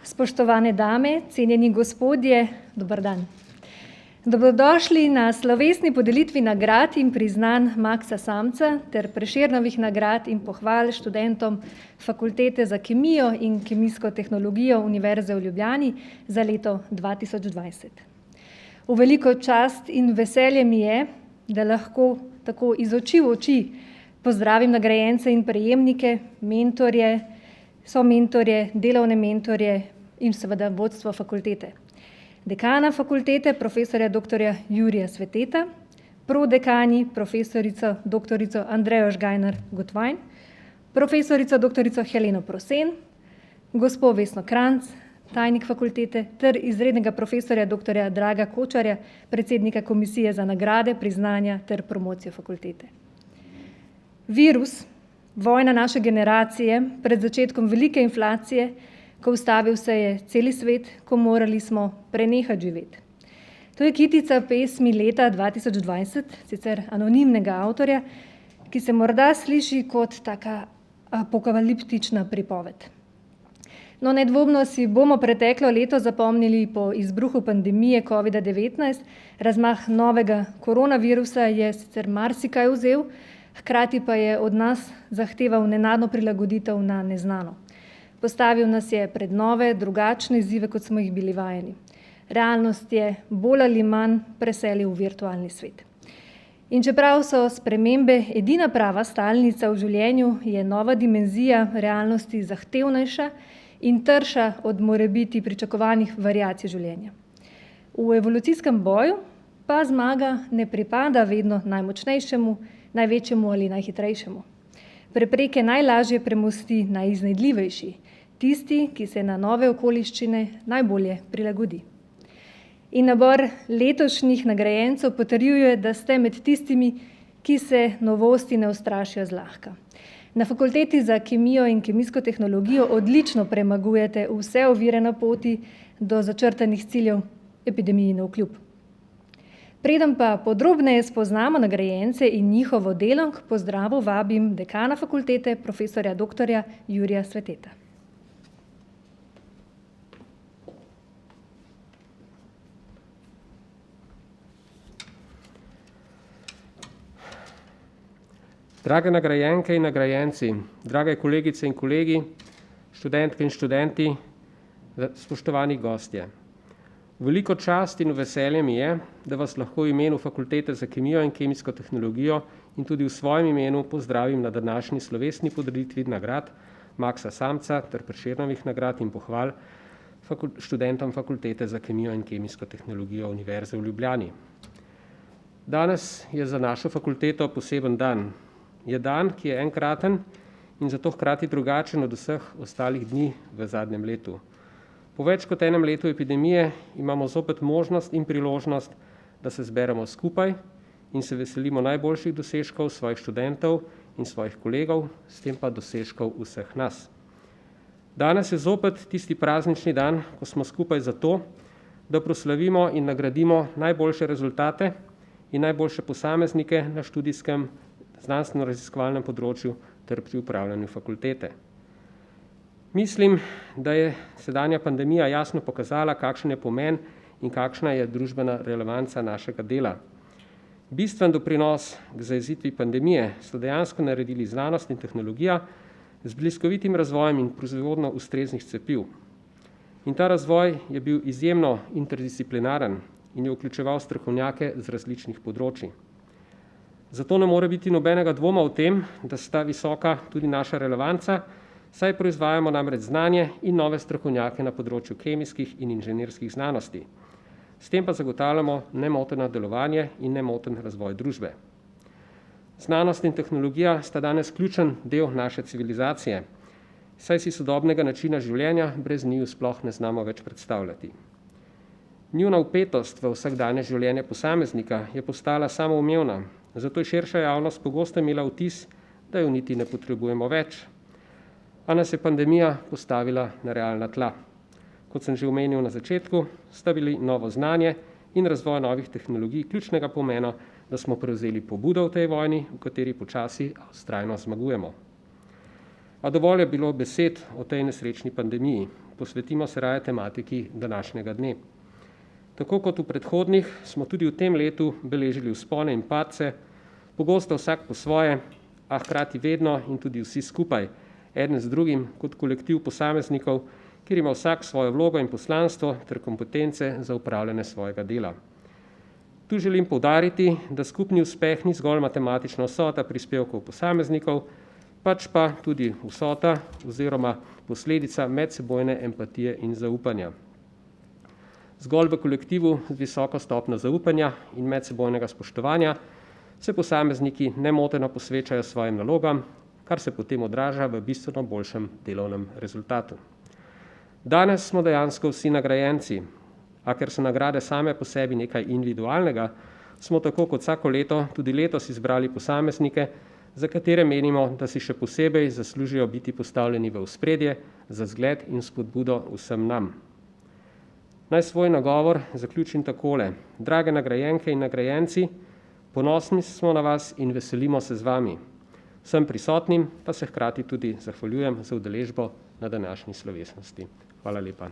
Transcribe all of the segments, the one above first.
Spoštovane dame, cenjeni gospodje, dober dan. Dobrodošli na slovesni podelitvi nagrad in priznanj Maksa Samca ter Prešernovih nagrad in pohval študentom Fakultete za kemijo in kemijsko tehnologijo Univerze v Ljubljani za leto 2020. V veliko čast in veselje mi je, da lahko tako iz oči v oči pozdravim nagrajence in prejemnike, mentorje, somentorje, delovne mentorje in seveda vodstvo fakultete. Dekana fakultete, profesorja dr. Jurija Sveteta, prodekani, profesorico dr. Andrejo Žgajnar-Gotvajn, profesorico dr. Heleno Prosen, gospo Vesno Kranjc, tajnik fakultete, ter izrednega profesorja dr. Draga Kočarja, predsednika Komisije za nagrade, priznanja ter promocijo fakultete. Virus, vojna naše generacije, pred začetkom velike inflacije, ko ustavil se je celi svet, ko morali smo prenehati živeti. To je kitica pesmi leta 2020, sicer anonimnega avtorja, ki se morda sliši kot taka apokaliptična pripoved. No, nedvomno si bomo preteklo leto zapomnili po izbruhu pandemije COVID-19, razmah novega koronavirusa je sicer marsikaj vzel, hkrati pa je od nas zahteval nenadno prilagoditev na neznano. Postavil nas je pred nove, drugačne izzive, kot smo jih bili vajeni. Realnost je bolj ali manj preselil v virtualni svet. In čeprav so spremembe edina prava stalnica v življenju, je nova dimenzija realnosti zahtevnejša in trša od morebiti pričakovanih variacij življenja. V evolucijskem boju pa zmaga ne pripada vedno najmočnejšemu, največjemu ali najhitrejšemu. Prepreke najlažje premosti najiznajdljivejši, tisti, ki se na nove okoliščine najbolje prilagodi. In nabor letošnjih nagrajencev potrjuje, da ste med tistimi, ki se novosti ne ustrašijo zlahka. Na Fakulteti za kemijo in kemijsko tehnologijo odlično premagujete vse ovire na poti do začrtanih ciljev epidemiji navkljub. Preden pa podrobneje spoznamo nagrajence in njihovo delo, k pozdravu vabim dekana fakultete, profesorja dr. Jurija Sveteta. Drage nagrajenke in nagrajenci, drage kolegice in kolegi, študentke in študenti, spoštovani gostje. Veliko čast in veselje mi je, da vas lahko v imenu Fakultete za kemijo in kemijsko tehnologijo in tudi v svojem imenu pozdravim na današnji slovesni podelitvi nagrad Maksa Samca ter Prešernovih nagrad in pohval študentom Fakultete za kemijo in kemijsko tehnologijo Univerze v Ljubljani. Danes je za našo fakulteto poseben dan. Je dan, ki je enkraten in zato hkrati drugačen od vseh ostalih dni v zadnjem letu. Po več kot enem letu epidemije imamo zopet možnost in priložnost, da se zberemo skupaj in se veselimo najboljših dosežkov svojih študentov in svojih kolegov, s tem pa dosežkov vseh nas. Danes je zopet tisti praznični dan, ko smo skupaj zato, da proslavimo in nagradimo najboljše rezultate in najboljše posameznike na študijskem znanstveno-raziskovalnem področju ter pri upravljanju fakultete. Mislim, da je sedanja pandemija jasno pokazala, kakšen je pomen in kakšna je družbena relevanca našega dela. Bistven doprinos k zajezitvi pandemije so dejansko naredili znanost in tehnologija z bliskovitim razvojem in proizvodnjo ustreznih cepiv. In ta razvoj je bil izjemno interdisciplinaren in je vključeval strokovnjake z različnih področij. Zato ne more biti nobenega dvoma o tem, da sta visoka tudi naša relevanca, saj proizvajamo namreč znanje in nove strokovnjake na področju kemijskih in inženirskih znanosti. S tem pa zagotavljamo nemoteno delovanje in nemoten razvoj družbe. Znanost in tehnologija sta danes ključen del naše civilizacije, saj si sodobnega načina življenja brez njiju sploh ne znamo več predstavljati. Njuna vpetost v vsakdanje življenje posameznika je postala samoumevna, zato je širša javnost pogosto imela vtis, da jo niti ne potrebujemo več, a nas je pandemija postavila na realna tla. Kot sem že omenil na začetku, sta bili novo znanje in razvoj novih tehnologij ključnega pomena, da smo prevzeli pobudo v tej vojni, v kateri počasi a vztrajno zmagujemo. A dovolj je bilo besed o tej nesrečni pandemiji. posvetimo se raje tematiki današnjega dne. Tako kot v predhodnih, smo tudi v tem letu beležili vzpone in padce, pogosto vsak po svoje, a hkrati vedno in tudi vsi skupaj, eden z drugim kot kolektiv posameznikov, kjer ima vsak svojo vlogo in poslanstvo ter kompetence za upravljanje svojega dela. Tu želim poudariti, da skupni uspeh ni zgolj matematična vsota prispevkov posameznikov, pač pa tudi vsota oziroma posledica medsebojne empatije in zaupanja. Zgolj v kolektivu z visoko stopnjo zaupanja in medsebojnega spoštovanja se posamezniki nemoteno posvečajo svojim nalogam, kar se potem odraža v bistveno boljšem delovnem rezultatu. Danes smo dejansko vsi nagrajenci, a ker so nagrade same po sebi nekaj individualnega, smo tako kot vsako leto tudi letos izbrali posameznike, za katere menimo, da si še posebej zaslužijo biti postavljeni v ospredje za zgled in spodbudo vsem nam. Naj svoj nagovor zaključim takole. Drage nagrajenke in nagrajenci, ponosni smo na vas in veselimo se z vami. Vsem prisotnim pa se hkrati tudi zahvaljujem za udeležbo na današnji slovesnosti. Hvala lepa.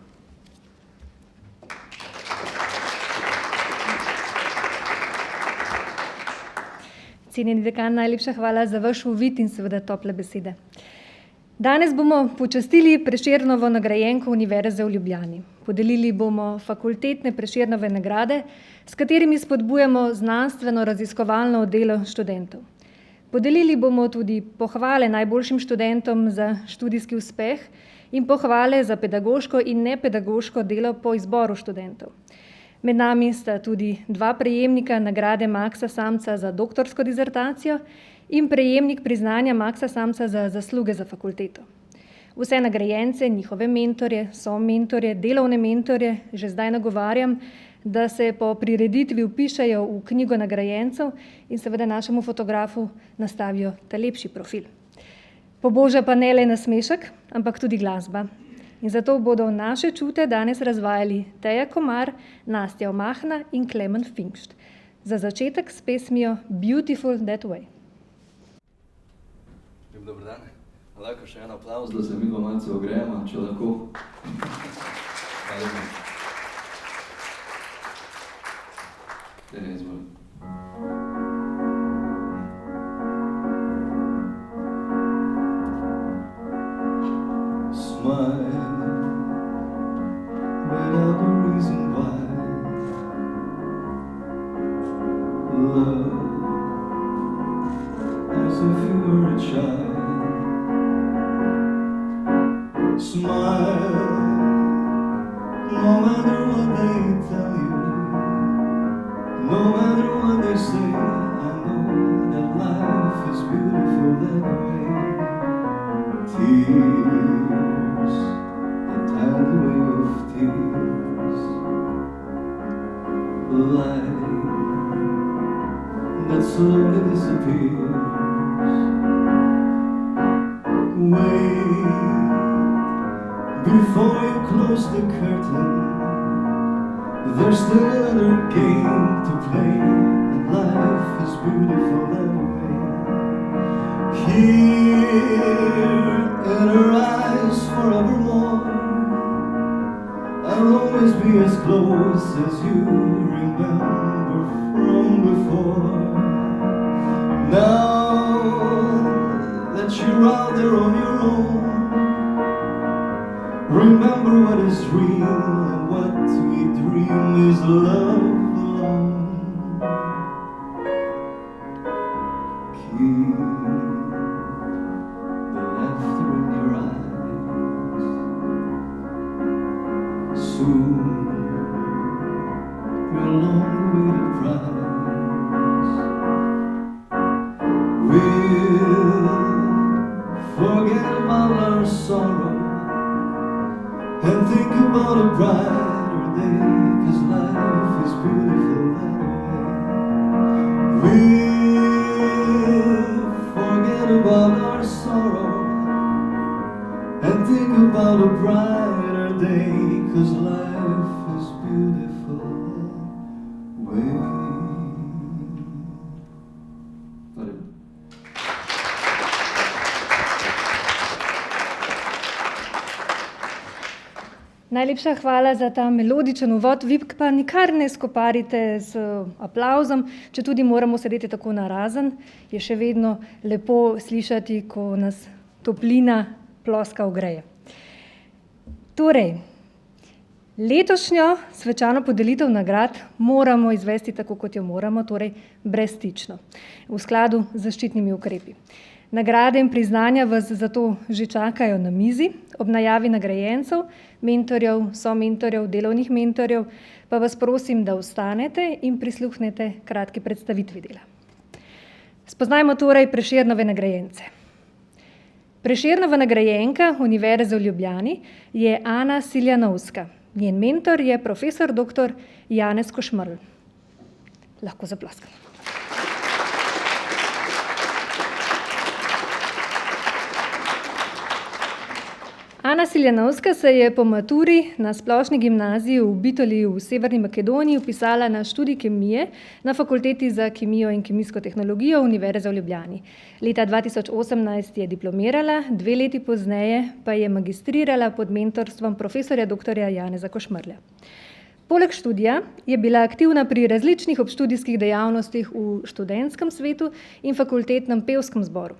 Cenjeni dekan, najlepša hvala za vaš uvid in seveda tople besede. Danes bomo počastili Prešernovo nagrajenko Univerze v Ljubljani. Podelili bomo fakultetne Prešernove nagrade, s katerimi spodbujamo znanstveno-raziskovalno delo študentov. Podelili bomo tudi pohvale najboljšim študentom za študijski uspeh in pohvale za pedagoško in nepedagoško delo po izboru študentov. Med nami sta tudi dva prejemnika nagrade Maksa Samca za doktorsko dizertacijo in prejemnik priznanja Maksa Samca za zasluge za fakulteto. Vse nagrajence, njihove mentorje, somentorje, delovne mentorje že zdaj nagovarjam, da se po prireditvi vpišejo v knjigo nagrajencev in seveda našemu fotografu nastavijo ta lepši profil. Poboža pa ne le nasmešek, ampak tudi glasba. In zato bodo naše čute danes razvajali Teja Komar, Nastja Omahna in Klemen Finkšt. Za začetek s pesmijo Beautiful That Way. Lep dober dan. Lahko še en aplavz, da se midva malce ogrejemo, če lahko. Hvala lepa. Tere, izvoli. Smile without a reason why. Love as if you were a child. Smile no matter what they tell you, no matter what they say. I know that life is beautiful that way. Tears, a tidal wave of tears. Light that slowly disappears. Wait before you close the curtain. There's still another game to play, and life is beautiful that way. Here in her eyes forevermore, I'll always be as close as you remember from before. Now that you're out there on your own, remember what is real and what we dream is love alone. Keep the laughter in your eyes. Soon your long-awaited prize will forget about our sorrow and think about a brighter day, 'cause life is beautiful that way. We'll forget about our sorrow and think about a brighter day, 'cause life is beautiful that way. Najlepša hvala za ta melodičen uvod. Vi pa nikar ne skoparite z aplavzom, če tudi moramo sedeti tako narazen, je še vedno lepo slišati, ko nas toplina ploska ogreje. Torej, letošnjo svečano podelitev nagrad moramo izvesti tako, kot jo moramo, torej brezstično, v skladu z zaščitnimi ukrepi. Nagrade in priznanja vas zato že čakajo na mizi, ob najavi nagrajencev, mentorjev, somentorjev, delovnih mentorjev, pa vas prosim, da ostanete in prisluhnete kratki predstavitvi dela. Spoznajmo torej Prešernove nagrajence. Prešernova nagrajenka Univerze v Ljubljani je Ana Siljanovska. Njen mentor je profesor dr. Janez Košmerl. Lahko zaploskamo. Ana Siljanovska se je po maturi na splošni gimnaziji v Bitoliji v Severni Makedoniji vpisala na študij kemije na Fakulteti za kemijo in kemijsko tehnologijo Univerze v Ljubljani. Leta 2018 je diplomirala, 2 leti pozneje pa je magistrirala pod mentorstvom profesorja dr. Janeza Košmerla. Poleg študija je bila aktivna pri različnih obštudijskih dejavnostih v študentskem svetu in fakultetnem pevskem zboru.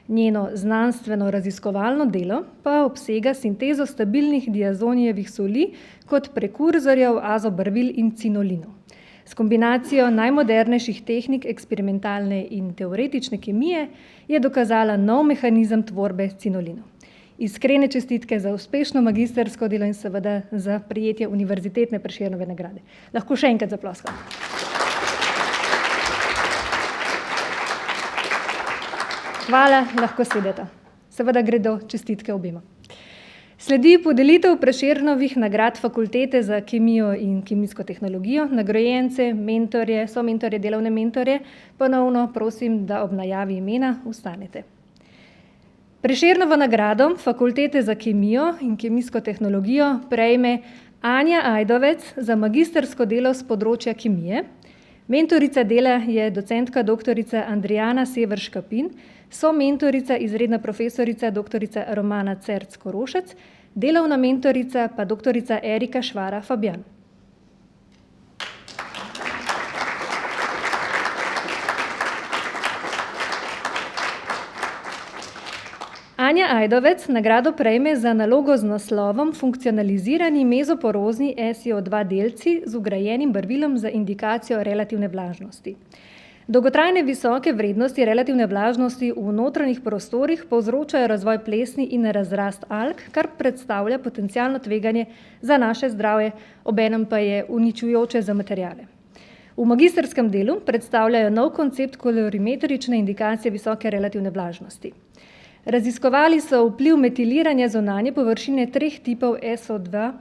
Njeno znanstveno-raziskovalno delo pa obsega sintezo stabilnih diazonijevih soli kot prekurzorjev azobarvil in cinolinov. S kombinacijo najmodernejših tehnik eksperimentalne in teoretične kemije je dokazala nov mehanizem tvorbe cinolinov. Iskrene čestitke za uspešno magistersko delo in seveda za prejetje Univerzitetne Prešernove nagrade. Lahko še enkrat zaploskamo. Hvala, lahko sedete. Seveda gredo čestitke obema. Sledi podelitev Prešernovih nagrad Fakultete za kemijo in kemijsko tehnologijo, nagrajence, mentorje, somentorje, delovne mentorje. Ponovno prosim, da ob najavi imena ostanete. Prešernovo nagrado Fakultete za kemijo in kemijsko tehnologijo prejme Anja Ajdovec za magistersko delo s področja kemije. Mentorica dela je docentka doktorica Andrijana Sever-Škapin, somentorica izredna profesorica doktorica Romana Cerc-Korošec, delovna mentorica pa doktorica Erika Švara-Fabjan. Anja Ajdovec nagrado prejme za nalogo z naslovom Funkcionalizirani mezoporozni SiO2 delci z vgrajenim barvilom za indikacijo relativne vlažnosti. Dolgotrajne visoke vrednosti relativne vlažnosti v notranjih prostorih povzročajo razvoj plesni in razrast alg, kar predstavlja potencialno tveganje za naše zdravje, obenem pa je uničujoče za materiale. V magistrskem delu predstavljajo nov koncept kolorimetrične indikacije visoke relativne vlažnosti. Raziskovali so vpliv metiliranja zunanje površine 3 tipov CO2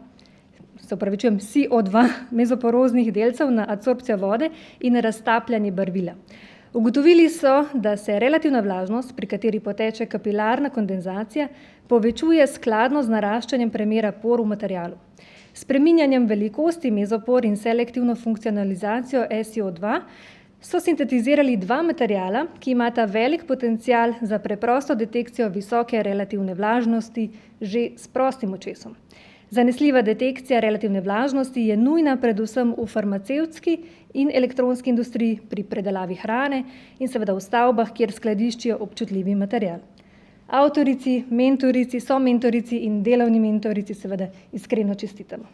mezoporoznih delcev na adsorpcijo vode in raztapljanje barvila. Ugotovili so, da se relativna vlažnost, pri kateri poteče kapilarna kondenzacija, povečuje skladno z naraščanjem premera por v materialu. S spreminjanjem velikosti mezopor in selektivno funkcionalizacijo SiO2 so sintetizirali 2 materijala, ki imata velik potencial za preprosto detekcijo visoke relativne vlažnosti že s prostim očesom. Zanesljiva detekcija relativne vlažnosti je nujna predvsem v farmacevtski in elektronski industriji pri predelavi hrane in seveda v stavbah, kjer skladiščijo občutljivi material. Avtorici, mentorici, somentorici in delovni mentorici seveda iskreno čestitamo.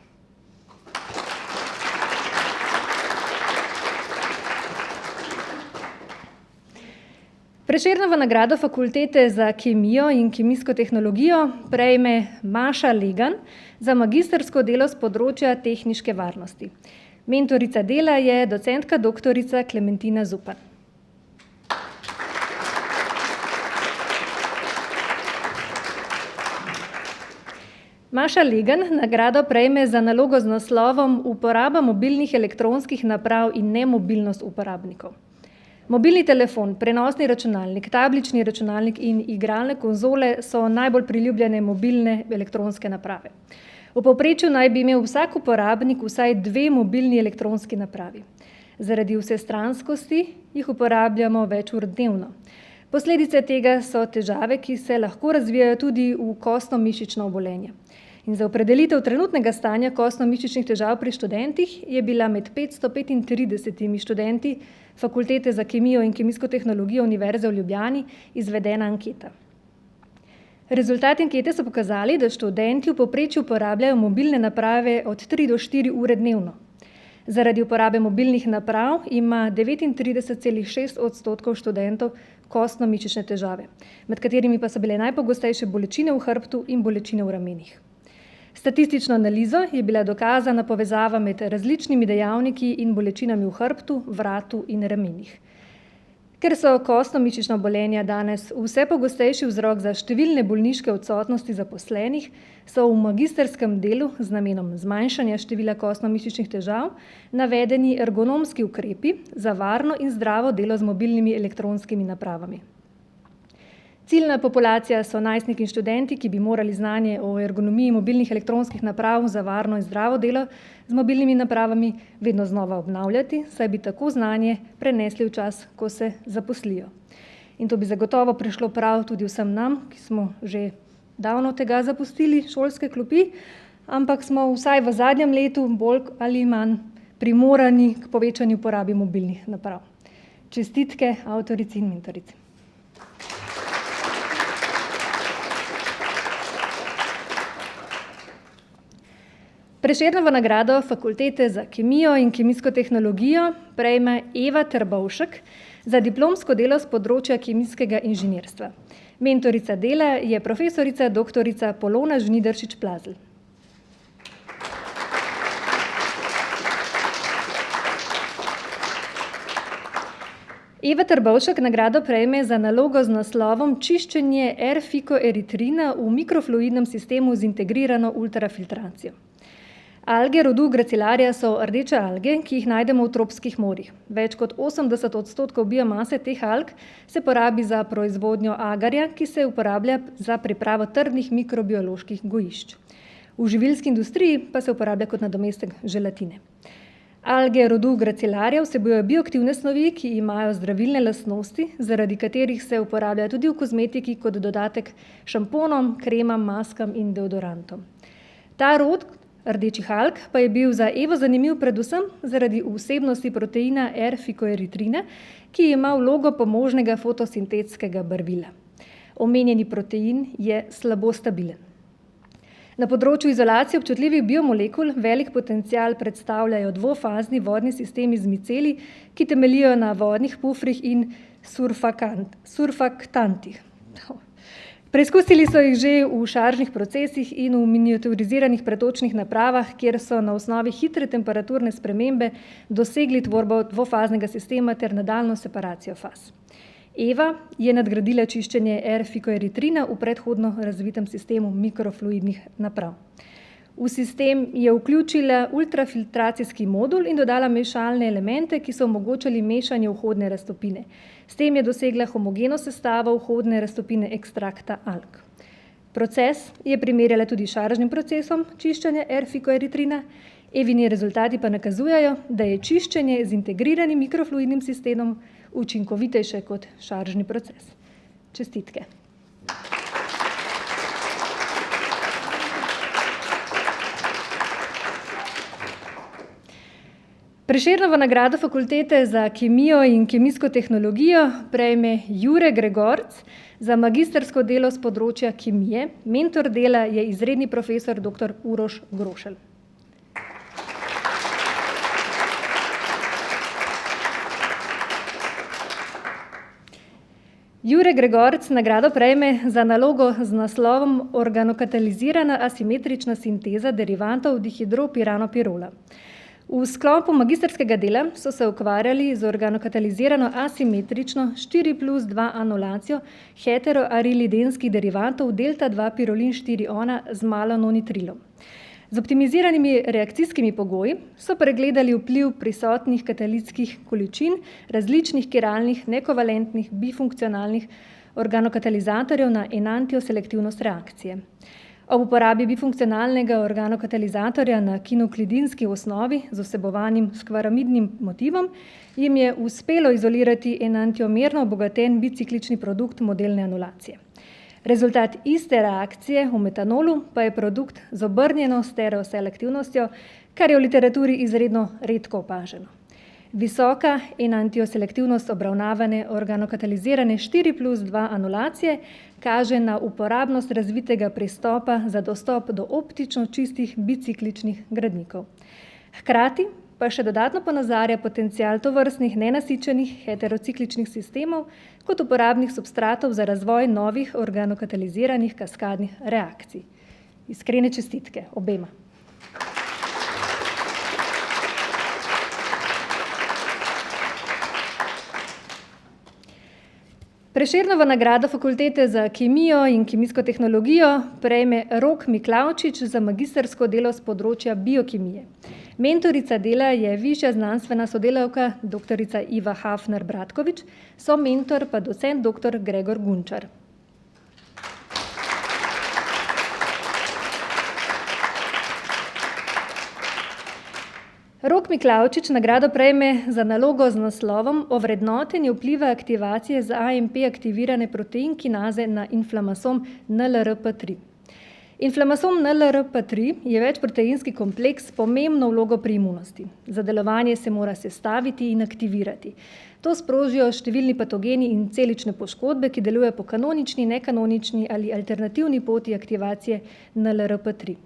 Prešernovo nagrado Fakultete za kemijo in kemijsko tehnologijo prejme Maša Legan za magistersko delo s področja tehniške varnosti. Mentorica dela je docentka doktorica Klementina Zupan. Maša Legan nagrado prejme za nalogo z naslovom Uporaba mobilnih elektronskih naprav in nemobilnost uporabnikov. Mobilni telefon, prenosni računalnik, tablični računalnik in igralne konzole so najbolj priljubljene mobilne elektronske naprave. V povprečju naj bi imel vsak uporabnik vsaj 2 mobilni elektronski napravi. Zaradi vsestranskosti jih uporabljamo več ur dnevno. Posledice tega so težave, ki se lahko razvijajo tudi v kostno-mišično obolenje. In za opredelitev trenutnega stanja kostno-mišičnih težav pri študentih je bila med 535 študenti Fakultete za kemijo in kemijsko tehnologijo Univerze v Ljubljani izvedena anketa. Rezultati ankete so pokazali, da študenti v povprečju uporabljajo mobilne naprave od 3 do 4 ure dnevno. Zaradi uporabe mobilnih naprav ima 39,6% študentov kostno-mišične težave, med katerimi pa so bile najpogostejše bolečine v hrbtu in bolečine v ramenih. Statistično analizo je bila dokazana povezava med različnimi dejavniki in bolečinami v hrbtu, vratu in ramenih. Ker so kostno-mišična obolenja danes vse pogostejši vzrok za številne bolniške odsotnosti zaposlenih, so v magisterskem delu z namenom zmanjšanja števila kostno-mišičnih težav navedeni ergonomski ukrepi za varno in zdravo delo z mobilnimi elektronskimi napravami. Ciljna populacija so najstniki in študenti, ki bi morali znanje o ergonomiji mobilnih elektronskih naprav za varno in zdravo delo z mobilnimi napravami vedno znova obnavljati, saj bi tako znanje prenesli v čas, ko se zaposlijo. In to bi zagotovo prišlo prav tudi vsem nam, ki smo že davno tega zapustili šolske klopi, ampak smo vsaj v zadnjem letu bolj ali manj primorani k povečani uporabi mobilnih naprav. Čestitke avtorici in mentorici. Prešernovo nagrado Fakultete za kemijo in kemijsko tehnologijo prejme Eva Trbovšek za diplomsko delo s področja kemijskega inženirstva. Mentorica dela je profesorica doktorica Polona Žnidaršič-Plazl. Eva Trbovšek nagrado prejme za nalogo z naslovom Čiščenje R-fikoeritrina v mikrofluidnem sistemu z integrirano ultrafiltracijo. Alge rodu Gracilaria so rdeče alge, ki jih najdemo v tropskih morjih. Več kot 80% biomase teh alg se porabi za proizvodnjo agarja, ki se uporablja za pripravo trdnih mikrobioloških gojišč. V živilski industriji pa se uporablja kot nadomestek želatine. Alge rodu Gracilaria vsebujejo bioaktivne snovi, ki imajo zdravilne lastnosti, zaradi katerih se uporabljajo tudi v kozmetiki kot dodatek šamponom, kremam, maskam in deodorantom. Ta rod rdečih alg pa je bil za Evo zanimiv predvsem zaradi vsebnosti proteina R-fikoeritrina, ki ima vlogo pomožnega fotosintetskega barvila. Omenjeni protein je slabo stabilen. Na področju izolacije občutljivih biomolekul velik potencial predstavljajo dvofazni vodni sistemi z miceli, ki temeljijo na vodnih pufrih in surfaktantih. Preizkusili so jih že v šaržnih procesih in v miniaturiziranih pretočnih napravah, kjer so na osnovi hitre temperaturne spremembe dosegli tvorbo dvofaznega sistema ter nadaljnjo separacijo faz. Eva je nadgradila čiščenje R-fikoeritrina v predhodno razvitem sistemu mikrofluidnih naprav. V sistem je vključila ultrafiltracijski modul in dodala mešalne elemente, ki so omogočali mešanje vhodne raztopine. S tem je dosegla homogeno sestavo vhodne raztopine ekstrakta alg. Proces je primerjala tudi s šaržnim procesom čiščenja R-fikoeritrina. Evini rezultati pa nakazujejo, da je čiščenje z integriranim mikrofluidnim sistemom učinkovitejše kot šaržni proces. Čestitke. Prešernovo nagrado Fakultete za kemijo in kemijsko tehnologijo prejme Jure Gregorc za magistersko delo s področja kemije. Mentor dela je izredni profesor dr. Uroš Grošelj. Jure Gregorc nagrado prejme za nalogo z naslovom Organokatalizirana asimetrična sinteza derivantov dihidropiranopirola. V sklopu magistrskega dela so se ukvarjali z organokatalizirano asimetrično 4+2 anulacijo heteroarilidenskih derivatov delta-2-pirolin 4-ona z malononitrilom. Z optimiziranimi reakcijskimi pogoji so pregledali vpliv prisotnih katalitskih količin različnih kiralnih, nekovalentnih, bifunkcionalnih organokatalizatorjev na enantioselektivnost reakcije. Ob uporabi bifunkcionalnega organokatalizatorja na kinuklidinski osnovi z vsebovanim skvaramidnim motivom jim je uspelo izolirati enantiomerno obogaten biciklični produkt modelne anulacije. Rezultat iste reakcije v metanolu pa je produkt z obrnjeno stereoselektivnostjo, kar je v literaturi izredno redko opaženo. Visoka enantioselektivnost obravnavane organokatalizirane 4+2 anulacije kaže na uporabnost razvitega pristopa za dostop do optično čistih bicikličnih gradnikov. Hkrati pa še dodatno ponazarja potencial tovrstnih nenasičenih heterocikličnih sistemov kot uporabnih substratov za razvoj novih organokataliziranih kaskadnih reakcij. Iskrene čestitke obema. Prešernovo nagrado Fakultete za kemijo in kemijsko tehnologijo prejme Rok Miklavčič za magistrsko delo s področja biokemije. Mentorica dela je višja znanstvena sodelavka dr. Iva Hafner-Bratkovič, somentor pa docent dr. Gregor Gunčar. Rok Miklavčič nagrado prejme za nalogo z naslovom Ovrednotenje vpliva aktivacije z AMP aktivirane protein kinaze na inflamasom NLRP3. Inflamasom NLRP3 je večproteinski kompleks s pomembno vlogo pri imunosti. Za delovanje se mora sestaviti in aktivirati. To sprožijo številni patogeni in celične poškodbe, ki delujejo po kanonični, nekanonični ali alternativni poti aktivacije NLRP3.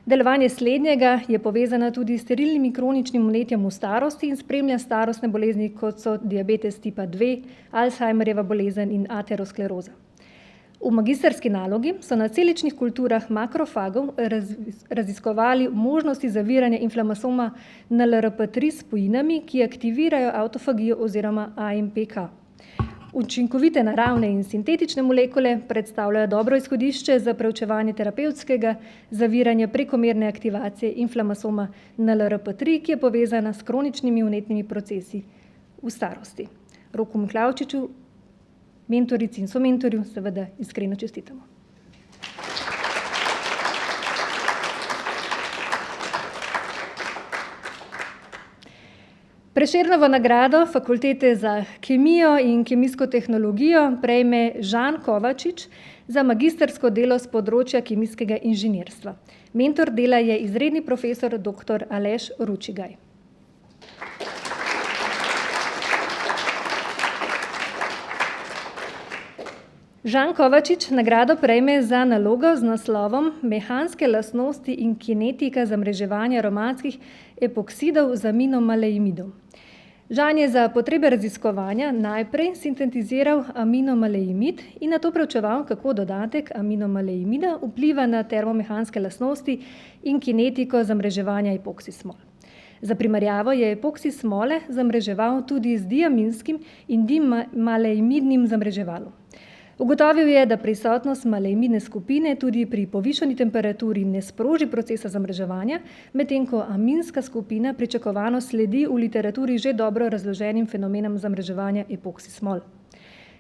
Delovanje slednjega je povezano tudi s sterilnim kroničnim vnetjem v starosti in spremlja starostne bolezni, kot so diabetes tipa 2, Alzheimerjeva bolezen in ateroskleroza. V magistrski nalogi so na celičnih kulturah makrofagov raziskovali možnosti zaviranja inflamasoma NLRP3 s spojinami, ki aktivirajo avtofagijo oziroma AMPK. Učinkovite naravne in sintetične molekule predstavljajo dobro izhodišče za preučevanje terapevtskega zaviranja prekomerne aktivacije inflamasoma NLRP3, ki je povezana s kroničnimi vnetnimi procesi v starosti. Roku Miklavčiču, mentorici in somentorju, seveda iskreno čestitamo. Prešernovo nagrado Fakultete za kemijo in kemijsko tehnologijo prejme Žan Kovačič za magistrsko delo s področja kemijskega inženirstva. Mentor dela je izredni profesor dr. Aleš Ručigaj. Žan Kovačič nagrado prejme za nalogo z naslovom Mehanske lastnosti in kinetika zamreževanja aromatskih epoksidov z aminomaleimidom. Žan je za potrebe raziskovanja najprej sintetiziral aminomaleimid in nato preučeval, kako dodatek aminomaleimida vpliva na termomehanske lastnosti in kinetiko zamreževanja epoksismol. Za primerjavo je epoksismole zamreževal tudi z diaminskim in dimaleimidnim zamreževalom. Ugotovil je, da prisotnost maleimidne skupine tudi pri povišani temperaturi ne sproži procesa zamreževanja, medtem ko aminska skupina pričakovano sledi v literaturi že dobro razloženim fenomenom zamreževanja epoksismol.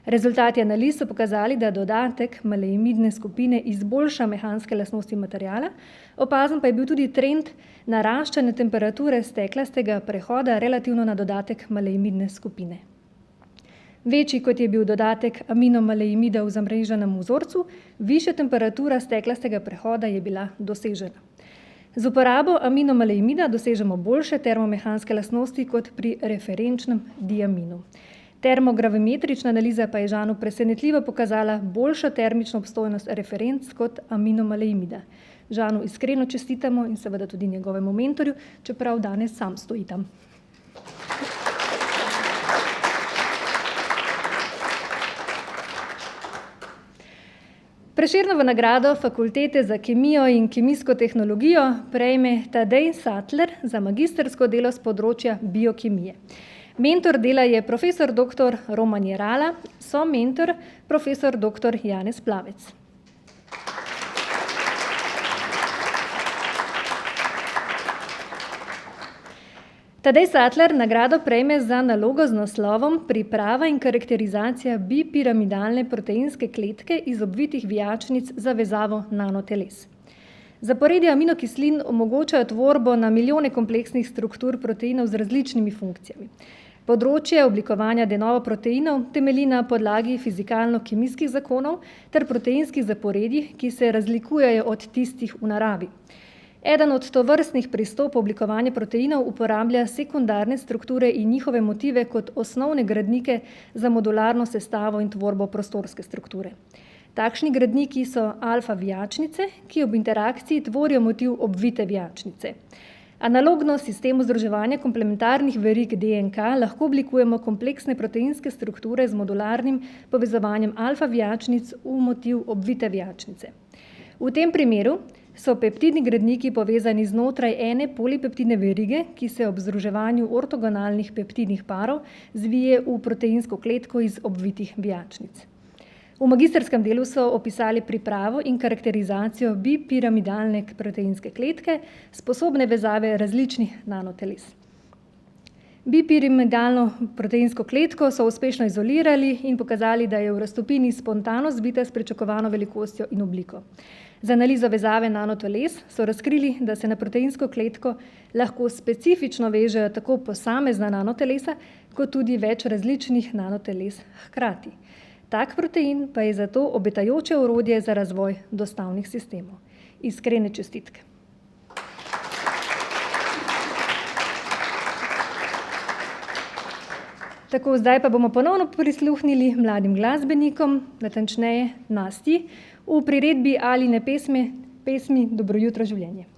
Rezultati analiz so pokazali, da dodatek maleimidne skupine izboljša mehanske lastnosti materiala, opazen pa je bil tudi trend naraščanja temperature steklastega prehoda relativno na dodatek maleimidne skupine. Večji, kot je bil dodatek aminomaleimida v zamreženem vzorcu, višja temperatura steklastega prehoda je bila dosežena. Z uporabo aminomaleimida dosežemo boljše termomehanske lastnosti kot pri referenčnem diaminu. Termogravimetrična analiza pa je Žanu presenetljivo pokazala boljšo termično obstojnost referenc kot aminomaleimida. Žanu iskreno čestitamo in seveda tudi njegovemu mentorju, čeprav danes sam stoji tam. Prešernovo nagrado Fakultete za kemijo in kemijsko tehnologijo prejme Tadej Sattler za magistrsko delo s področja biokemije. Mentor dela je profesor dr. Roman Jerala, somentor profesor dr. Janez Plavec. Tadej Sattler nagrado prejme za nalogo z naslovom Priprava in karakterizacija bipiramidalne proteinske kletke iz obvitih vijačnic za vezavo nanoteles. Zaporedje aminokislin omogočajo tvorbo na milijone kompleksnih struktur proteinov z različnimi funkcijami. Področje oblikovanja de novo proteinov temelji na podlagi fizikalno-kemijskih zakonov ter proteinskih zaporedij, ki se razlikujejo od tistih v naravi. Eden od tovrstnih pristopov oblikovanja proteinov uporablja sekundarne strukture in njihove motive kot osnovne gradnike za modularno sestavo in tvorbo prostorske strukture. Takšni gradniki so alfa vijačnice, ki ob interakciji tvorijo motiv obvite vijačnice. Analogno sistemu združevanja komplementarnih verig DNK lahko oblikujemo kompleksne proteinske strukture z modularnim povezovanjem alfa vijačnic v motiv obvite vijačnice. V tem primeru so peptidni gradniki povezani znotraj ene polipeptidne verige, ki se ob združevanju ortogonalnih peptidnih parov zvije v proteinsko kletko iz obvitih vijačnic. V magistrskem delu so opisali pripravo in karakterizacijo bipiramidalne proteinske kletke, sposobne vezave različnih nanoteles. Bipiramidalno proteinsko kletko so uspešno izolirali in pokazali, da je v raztopini spontano zbita s pričakovano velikostjo in obliko. Z analizo vezave nanoteles so razkrili, da se na proteinsko kletko lahko specifično vežejo tako posamezna nanotelesa, kot tudi več različnih nanoteles hkrati. Tak protein pa je zato obetajoče orodje za razvoj dostavnih sistemov. Iskrene čestitke. Tako, zdaj pa bomo ponovno prisluhnili mladim glasbenikom, natančneje Nastji, v priredbi Aline pesmi Dobro jutro življenje.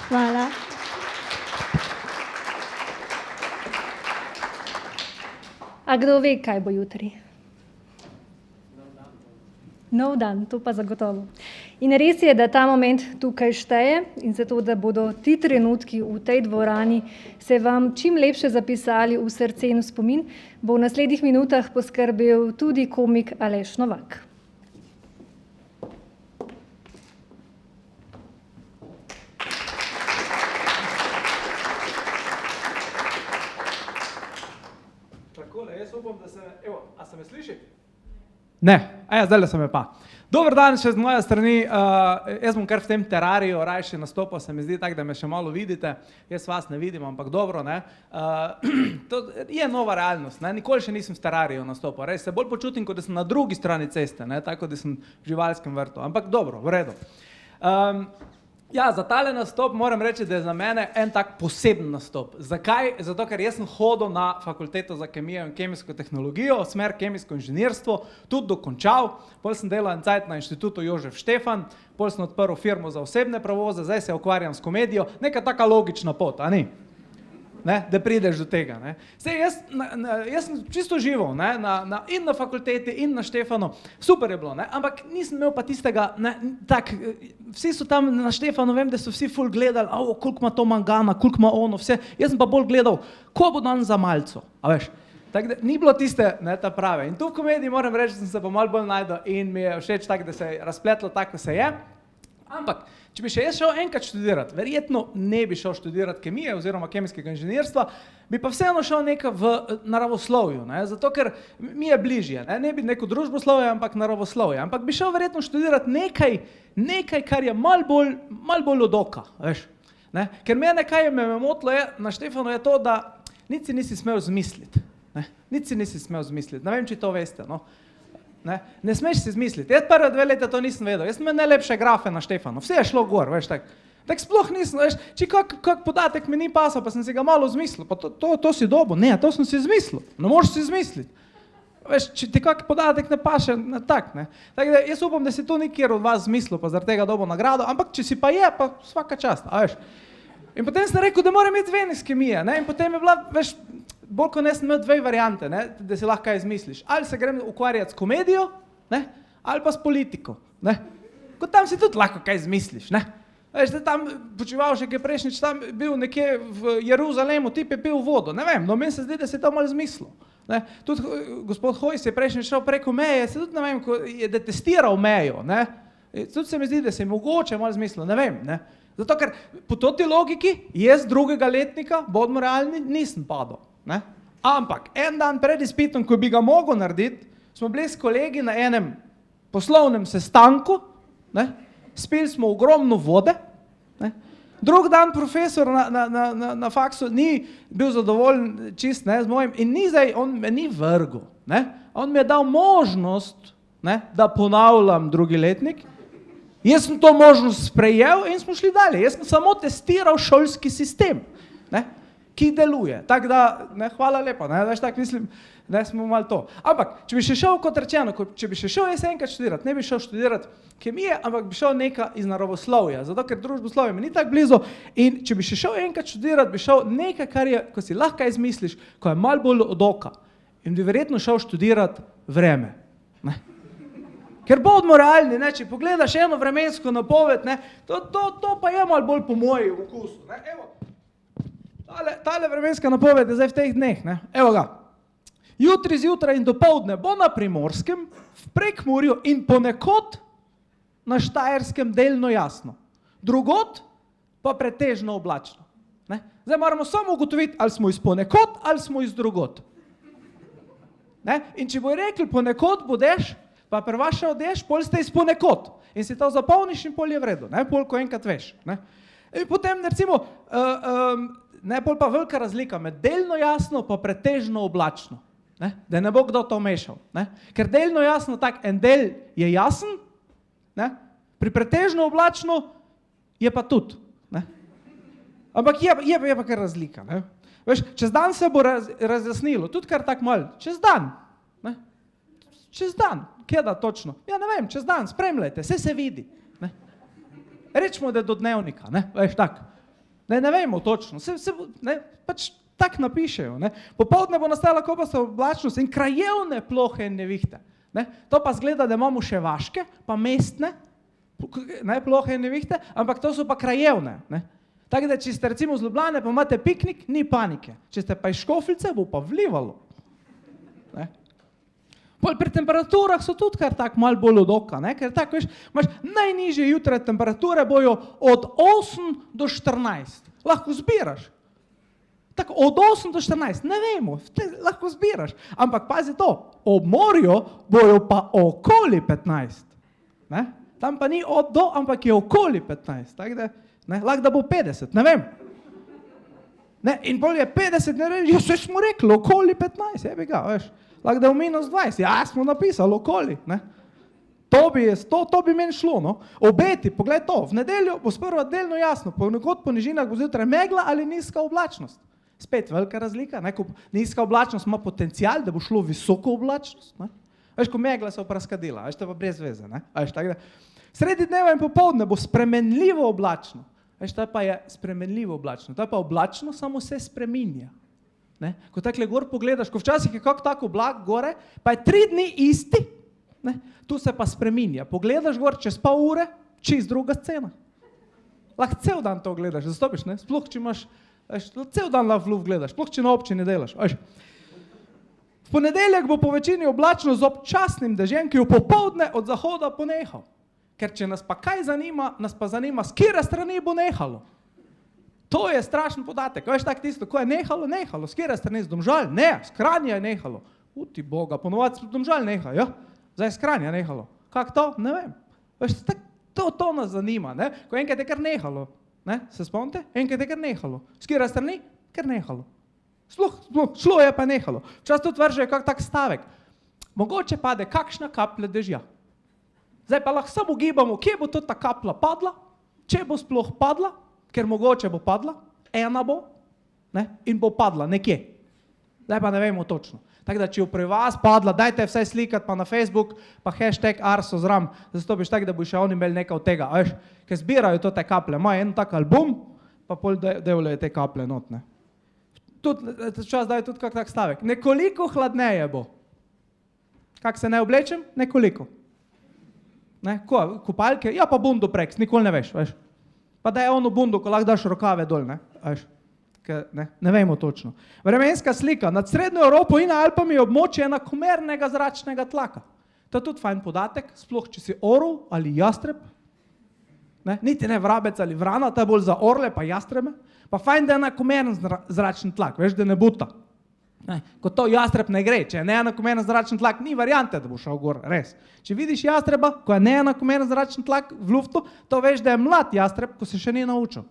Hvala. A kdo ve, kaj bo jutri? Nov dan, to pa zagotovo. In res je, da ta moment tukaj šteje in zato, da bodo ti trenutki v tej dvorani se vam čim lepše zapisali v srce in v spomin, bo v naslednjih minutah poskrbel tudi komik Aleš Novak. Jaz upam, da se me... Evo, a se me sliši? Ne, zdaj se me pa. Dober dan še z moje strani. Jaz bom kar v tem terariju rajši nastopal, se mi zdi tako, da me še malo vidite. Jaz vas ne vidim, ampak dobro, ne. To je nova realnost, ne. Nikoli še nisem v terariju nastopal. Res se bolj počutim, kot da sem na drugi strani ceste, ne, tako da sem v živalskem vrtu. Ampak dobro, v redu. Ja, za tale nastop moram reči, da je za mene en tak poseben nastop. Zakaj? Zato, ker jaz sem hodil na fakulteto za kemijo in kemijsko tehnologijo, smer kemijsko inženirstvo, tudi dokončal, potem sem delal en cajt na inštitutu Jožef Štefan, potem sem odprl firmo za osebne prevoze, zdaj se ukvarjam s komedijo, neka taka logična pot, a ni? Ne, da prideš do tega. Ne. Sej, jaz sem čisto živel, ne, in na fakulteti, in na Štefanu, super je bilo, ne, ampak nisem imel pa tistega, ne, tak, vsi so tam na Štefanu, vem, da so vsi ful gledali, koliko ima to mangana, koliko ima ono, vse, jaz sem pa bolj gledal, ko bo dan za malco, a veš, Tako da ni bilo tiste, ne, ta prave. In tu v komediji moram reči, da sem se pa malo bolj najdel in mi je všeč tako, da se je razpletlo tako, se je. Ampak, če bi še jaz šel enkrat študirati, verjetno ne bi šel študirati kemije oziroma kemijskega inženirstva, bi pa vseeno šel nekaj v naravoslovju, ne? Zato ker mi je bližje, ne bi neko družboslovje, ampak naravoslovje, ampak bi šel verjetno študirati nekaj, kar je malo bolj od oka, veš, ne? Ker mene, kaj me motilo je, na Štefanu je to, da nič si nisi smel zmisliti, ne? Nič si nisi smel zmisliti, ne vem, či to veste, no. Ne smeš si izmisliti. Jaz prve 2 leta to nisem vedel. Jaz sem imel najlepše grafe na Štefanu. Vse je šlo gor, veš, tak. Tak sploh nisem, veš, či kak podatek mi ni pasal, pa sem si ga malo izmislil. Pa to si dobil. Ne, to sem si izmislil. Ne možeš si izmisliti. Veš, či ti kak podatek ne paše, ne, tak, ne. Tako da jaz upam, da si to nikjer od vas izmislil, pa zaradi tega dobil nagrado, ampak če si pa je, pa svaka čast, a veš. In potem sem rekel, da moram imeti 2 iz kemije, ne, in potem je bila, veš, bolj kot ne sem imel 2 variante, ne, da si lahko kaj izmisliš. Ali se grem ukvarjati s komedijo, ne, ali pa s politiko. Ne. Kot tam si tudi lahko kaj izmisliš. Ne. Veš, da tam Počivalšek je prejšnjič tam bil nekje v Jeruzalemu, tip je pil vodo. Ne vem, no meni se zdi, da si to malo izmislil. Ne. Tudi gospod Hojs je prejšnjič šel preko meje, se tudi ne vem, ko je detestiral mejo. Ne. Tudi se mi zdi, da se je mogoče malo izmislil, ne vem. Ne. Zato, ker po toti logiki jaz 2. letnika, bodimo realni, nisem padel. Ne? Ampak en dan pred izpitom, ko bi ga mogel narediti, smo bili s kolegi na enem poslovnem sestanku, ne? Spili smo ogromno vode, ne? Drug dan profesor na faksu ni bil zadovoljen čist, ne, z mojim in ni zdaj, on me ni vrgel, ne? On mi je dal možnost, ne, da ponavljam 2. letnik. Jaz sem to možnost sprejel in smo šli dalje. Jaz sem samo testiral šolski sistem, ne? Ki deluje. Tako da, ne, hvala lepa, ne, veš, tako mislim, da smo malo to. Ampak, če bi še šel, kot rečeno, če bi še šel jaz enkrat študirati, ne bi šel študirati kemije, ampak bi šel nekaj iz naravoslovja, zato ker družboslovje mi ni tako blizu in če bi še šel enkrat študirati, bi šel nekaj, kar je, ko si lahko izmisliš, ko je malo bolj od oka in bi verjetno šel študirati vreme. Ne. Ker bodimo realni, ne, če pogledaš eno vremensko napoved, ne, to pa je malo bolj po moji okusu. Ne. Evo, tale vremenska napoved je zdaj v teh dneh, ne? Evo ga. Jutri zjutraj in dopoldne bo na Primorskem, v Prekmurju in ponekod na Štajerskem delno jasno. Drugod pa pretežno oblačno. Ne? Zdaj moramo samo ugotoviti, ali smo iz ponekod, ali smo iz drugod. Ne? In če bo rekli ponekod bo dež, pa prvaša dež, pol ste iz ponekod. In si to zapolniš in pol je v redu, ne? Pol ko enkrat veš. Ne? In potem recimo, ne, pol pa velika razlika med delno jasno pa pretežno oblačno, ne? Da ne bo kdo to mešal. Ne? Ker delno jasno, tak, en del je jasen, ne? Pri pretežno oblačno je pa tudi. Ne? Ampak je pa kar razlika. Ne? Veš, čez dan se bo razjasnilo, tudi kar tak malo, čez dan. Ne? Čez dan, kje da točno? Ja ne vem, čez dan, spremljajte, vse se vidi. Ne? Rečemo, da je do dnevnika, ne? Veš, tak. Ne vemo točno, ne, pač tak napišejo. Ne. Popoldne bo nastala kopasta oblačnost in krajevne plohe in nevihte. Ne. To pa zgleda, da imamo še vaške, pa mestne, ne, plohe in nevihte, ampak to so pa krajevne. Ne. Tako da, če ste recimo z Ljubljane, pa imate piknik, ni panike. Če ste pa iz Škofljice, bo pa vlivalo. Ne. Pri temperaturah so tudi kar tako malo bolj od oka, ne? Ker tako, veš, imaš najnižje jutre temperature bojo od 8 do 14. Lahko zbiraš. Tako, od 8 do 14, ne vemo, lahko zbiraš. Ampak pazi to, ob morju bojo pa okoli 15. Ne? Tam pa ni od do, ampak je okoli 15. Tako da, ne? Lahko da bo 50, ne vem. Ne? In bolj je 50, ne reči, ja, vse smo rekli, okoli 15, jebi ga, veš. Lahko da je v minus 20, ja, smo napisali okoli, ne. To bi meni šlo, no. Obeti, pogled to, v nedeljo bo sprva delno jasno, ponekod po nižinah bo zjutraj megla ali nizka oblačnost. Spet velika razlika, ne, ko nizka oblačnost ima potencial, da bo šlo visoko oblačnost, ne. Veš, ko megla se opraskadila, veš, to pa brez veze, ne. Veš, tako da, sredi dneva in popoldne bo spremenljivo oblačno. Veš, to pa je spremenljivo oblačno, to pa oblačno samo se spreminja. Ne? Ko takle gor pogledaš, ko včasih je kak tak oblak gore, pa je 3 dni isti, ne? Tu se pa spreminja. Pogledaš gor čez pol ure, čist druga scena. Lahko cel dan to gledaš, zastopiš, ne? Sploh, če imaš, veš, cel dan lahko v luft gledaš, sploh, če na občini delaš. Veš. V ponedeljek bo po večini oblačno z občasnim dežjem, ki v popoldne od zahoda ponehal. Ker če nas pa kaj zanima, nas pa zanima, s kire strani bo nehalo. To je strašen podatek. Veš tak tisto, ko je nehalo, s kire strani, z Domžal? Ne, s Kranja je nehalo. Uti Boga, ponovadi s Domžal neha, ja? Zdaj s Kranja nehalo. Kak to? Ne vem. Veš, to nas zanima, ne? Ko enkrat je kar nehalo, ne? Se spomnite? Enkrat je kar nehalo. S kire strani? Kar nehalo. Šlo je pa nehalo. Včasih tudi vržejo kak tak stavek. Mogoče pade kakšna kaplja dežja. Zdaj pa lahko samo ugibamo, kje bo ta kapla padla, če bo sploh padla, ker mogoče bo padla, ena bo, ne? In bo padla nekje. Zdaj pa ne vemo točno. Tako da, če jo pri vas padla, dajte vse slikati pa na Facebook, pa hashtag Arso zram, zastopiš tako, da bo še oni imeli nekaj od tega, veš, ker zbirajo to te kaple. Imajo en tak album, pa pol devljajo te kaple not, ne. Čas dajo tudi kak tak stavek. Nekoliko hladneje bo. Kak se ne oblečem? Nekoliko. Ne? Kupalke? Ja, pa bundo preks, nikoli ne veš, veš. Pa da je ono bundo, ko lahko daš rokave dol, ne? Veš. Ne vemo točno. Vremenska slika. Nad Srednjo Evropo in Alpami je območje enakomernega zračnega tlaka. To je tudi fajn podatek, sploh če si orel ali jastreb. Ne? Niti ne vrabec ali vrana, to je bolj za orle pa jastrebe. Pa fajn, da je enakomeren zračni tlak, veš, da ne buta. Ne? Ko to jastreb ne gre, če je neenakomeren zračni tlak, ni variante, da bo šel gor, res. Če vidiš jastreba, ko je neenakomeren zračni tlak v luftu, to veš, da je mlad jastreb, ko se še ni naučil.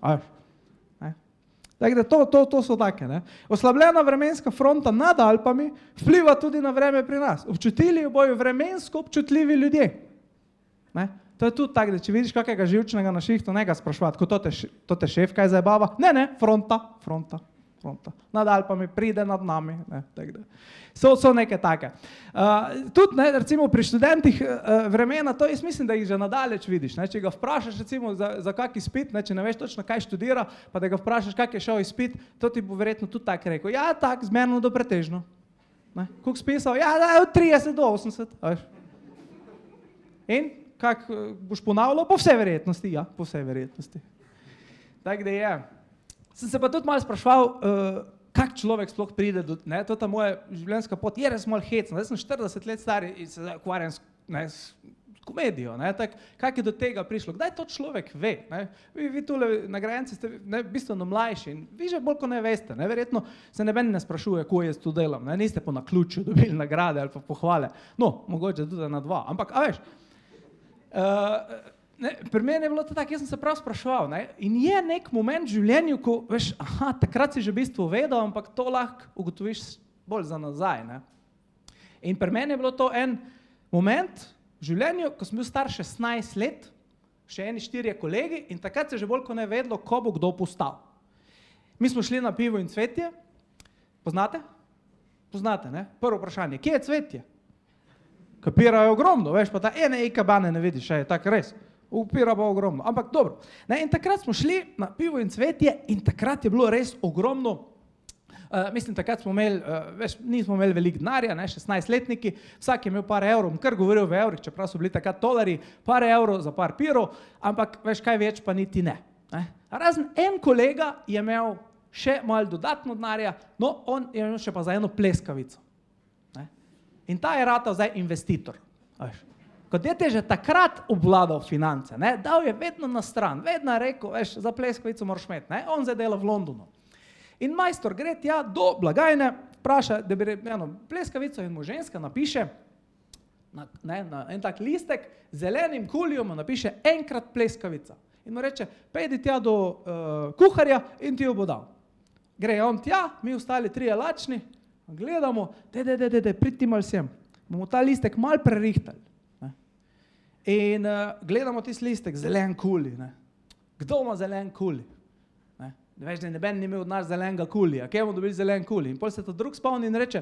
Tako da to so take. Ne? Oslabljena vremenska fronta nad Alpami vpliva tudi na vreme pri nas. Občutili jo bojo vremensko občutljivi ljudje. Ne? To je tudi tako, da če vidiš kakega živčnega na šihtu, ne ga sprašovati, ko to te šef kaj zajebava. Ne, fronta. Nad Alpami pride nad nami. Ne, tako da. So neke take. Tudi, ne, recimo pri študentih vremena, to jaz mislim, da jih že nadaleč vidiš. Ne, če ga vprašaš recimo za kak izpit, ne, če ne veš točno kaj študira, pa da ga vprašaš kak je šel izpit, to ti bo verjetno tudi tako rekel. Ja, tak, zmerno do pretežno. Ne, koliko spisal? Ja, od 30 do 80. Veš. In? Kak boš ponavljal? Po vsej verjetnosti, ja, po vsej verjetnosti. Tako da je. Sem se pa tudi malo spraševal, kak človek sploh pride do, ne, to ta moja življenjska pot je res malo hecna. Zdaj sem 40 let stari in se ukvarjam s komedijo, ne, tak, kak je do tega prišlo? Kdaj to človek ve, ne? Vi tule nagrajenci ste bistveno mlajši in vi že bolj ko ne veste, ne, verjetno se neben ne sprašuje, ko jaz tu delam, ne, niste po naključju dobili nagrade ali pa pohvale, no, mogoče tudi na 2, ampak, a veš, pri meni je bilo to tako, jaz sem se prav spraševal, ne? In je nek moment v življenju, ko veš, takrat si že v bistvu vedel, ampak to lahko ugotoviš bolj za nazaj. Ne? In pri meni je bilo to en moment v življenju, ko sem bil star 16 let, še eni 4 kolegi in takrat se že bolj ko ne vedlo, ko bo kdo postal. Mi smo šli na pivo in cvetje, poznate? Poznate, ne? Prvo vprašanje, kje je cvetje? Kapirajo ogromno, veš, pa ta ene ikabane ne vidiš, je tako res. Upira pa ogromno, ampak dobro. Ne, in takrat smo šli na pivo in cvetje in takrat je bilo res ogromno, mislim, takrat smo imeli, veš, nismo imeli veliko denarja, ne, 16-letniki, vsak je imel par evrov, kar govoril v evrih, čeprav so bili takrat $, par evrov za par pirov, ampak veš, kaj več pa niti ne. Razen en kolega je imel še malo dodatno denarja, no, on je imel še pa za eno pleskavico. In ta je ratal zdaj investitor. Kot je že takrat obvladal finance, ne? Dal je vedno na stran, vedno je rekel, veš, za pleskavico moraš imeti, ne? On zdaj dela v Londonu. In majstor gre tja do blagajne, vpraša, da bi eno pleskavico in mu ženska napiše na en tak listek, zelenim kulijom napiše enkrat pleskavica. In mu reče, pejdi tja do kuharja in ti jo bo dal. Gre on tja, mi ostali 3 lačni, gledamo, pridi malo sem, bomo ta listek malo prerihtali. Ne? In gledamo tisti listek, zelen kuli. Ne? Kdo ima zelen kuli? Ne? Veš, da neben ni imel od nas zelenega kulija, kje bomo dobili zelen kuli? In potem se ta drug spomni in reče,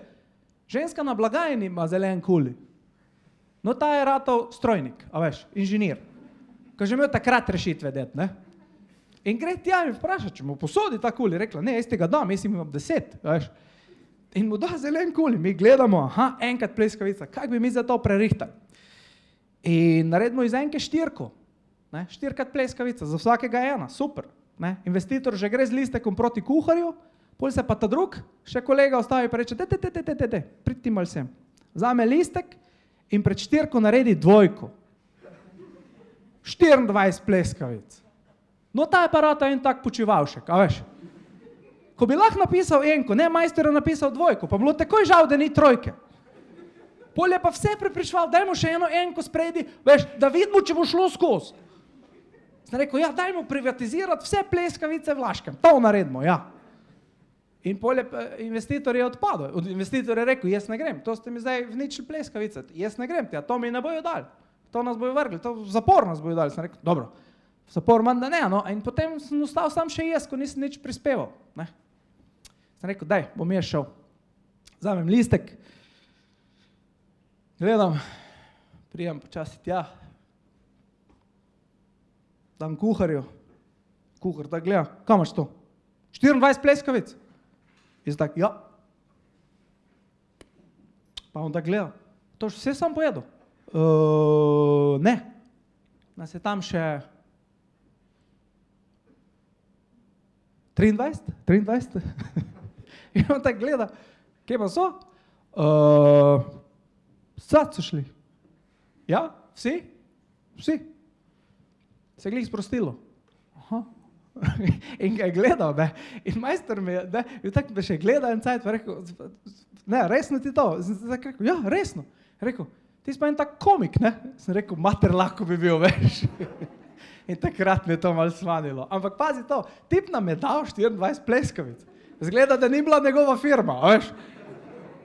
ženska na blagajni ima zelen kuli. No, ta je ratal strojnik, a veš, inženir, ko že imel takrat rešitve det, ne? In gre tja in vpraša, če mu posodi ta kuli, rekla, ne, jaz tega dam, jaz imam 10, veš. In mu da zelen kuli, mi gledamo, enkrat pleskavica, kak bi mi za to prerihtali? In naredimo iz enke 4, ne, 4krat pleskavica, za vsakega ena, super. Ne? Investitor že gre z listekom proti kuharju, Pol se pa ta drug, še kolega ostavi pa reče, prid ti mal sem. Vzame listek in pred štirko naredi dvojko. 24 pleskavic. No, ta je pa rata en tak počivalšek, a veš. Ko bi lahko napisal enko, ne, majster je napisal dvojko, pa bilo takoj žal, da ni trojke. Pol je pa vse prepričeval, dajmo še eno enko spredi, veš, da vidimo, če bo šlo skozi. Sem rekel, ja, dajmo privatizirati vse pleskavice v Laškem, to naredimo, ja. In pol je investitor je odpadel. Investitor je rekel, jaz ne grem, to ste mi zdaj vničili pleskavice, jaz ne grem, to mi ne bojo dali, to nas bojo vrgli, to v zapor nas bojo dali. Sem rekel, dobro, v zapor manj da ne, no, in potem sem ostal sam še jaz, ko nisem nič prispeval, ne. Sem rekel, daj, bom jaz šel, vzamem listek, gledam, prijem počasi tja, dam kuharju, kuhar tak gleda, kam imaš to? 24 pleskavic? Jaz tak, ja. Pa on tak gleda, to vse sam pojedel? Ne, nas je tam še 23? In on tak gleda, kje pa so? Sad so šli. Ja, vsi? Vsi. Se je glih sprostilo. Aha. In ga je gledal, ne. In majster mi je, ne, in tako me še gleda en cajt, pa rekel, ne, resno ti to? Sem rekel, ja, resno. Rekel, ti si pa en tak komik, ne. Sem rekel, mater, lahko bi bil, veš. In takrat mi je to malo svanilo. Ampak pazi to, tip nam je dal 24 pleskavic. Zgleda, da ni bila njegova firma, veš.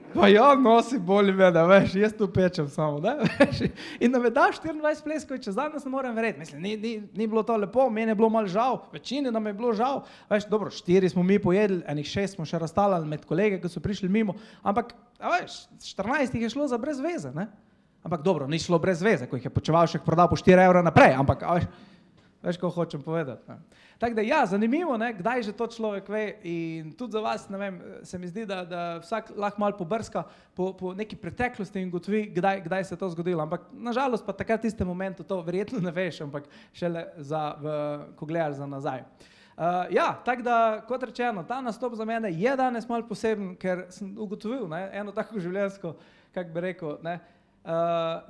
Pa ja, nosi boli mene, veš, jaz tu pečem samo, ne, veš. In nam je dal 24 pleskavic, če danes ne morem verjeti. Mislim, ni bilo to lepo, meni je bilo malo žal, večini nam je bilo žal. Veš, dobro, 4 smo mi pojedli, enih 6 smo še razstalali med kolege, ki so prišli mimo, ampak, veš, 14 jih je šlo za brez veze, ne. Ampak dobro, ni šlo brez veze, ko jih je Počevalšek prodal po 4 evra naprej, ampak, veš, ko hočem povedati. Ne. Tako da, ja, zanimivo, ne, kdaj že to človek ve in tudi za vas, ne vem, se mi zdi, da vsak lahko malo pobrska po neki preteklosti in gotovi, kdaj se je to zgodilo. Ampak nažalost pa takrat v tistem momentu to verjetno ne veš, ampak šele ko gledaš za nazaj. Ja, tako da, kot rečeno, ta nastop za mene je danes malo poseben, ker sem ugotovil, ne, eno tako življenjsko, kak bi rekel, ne,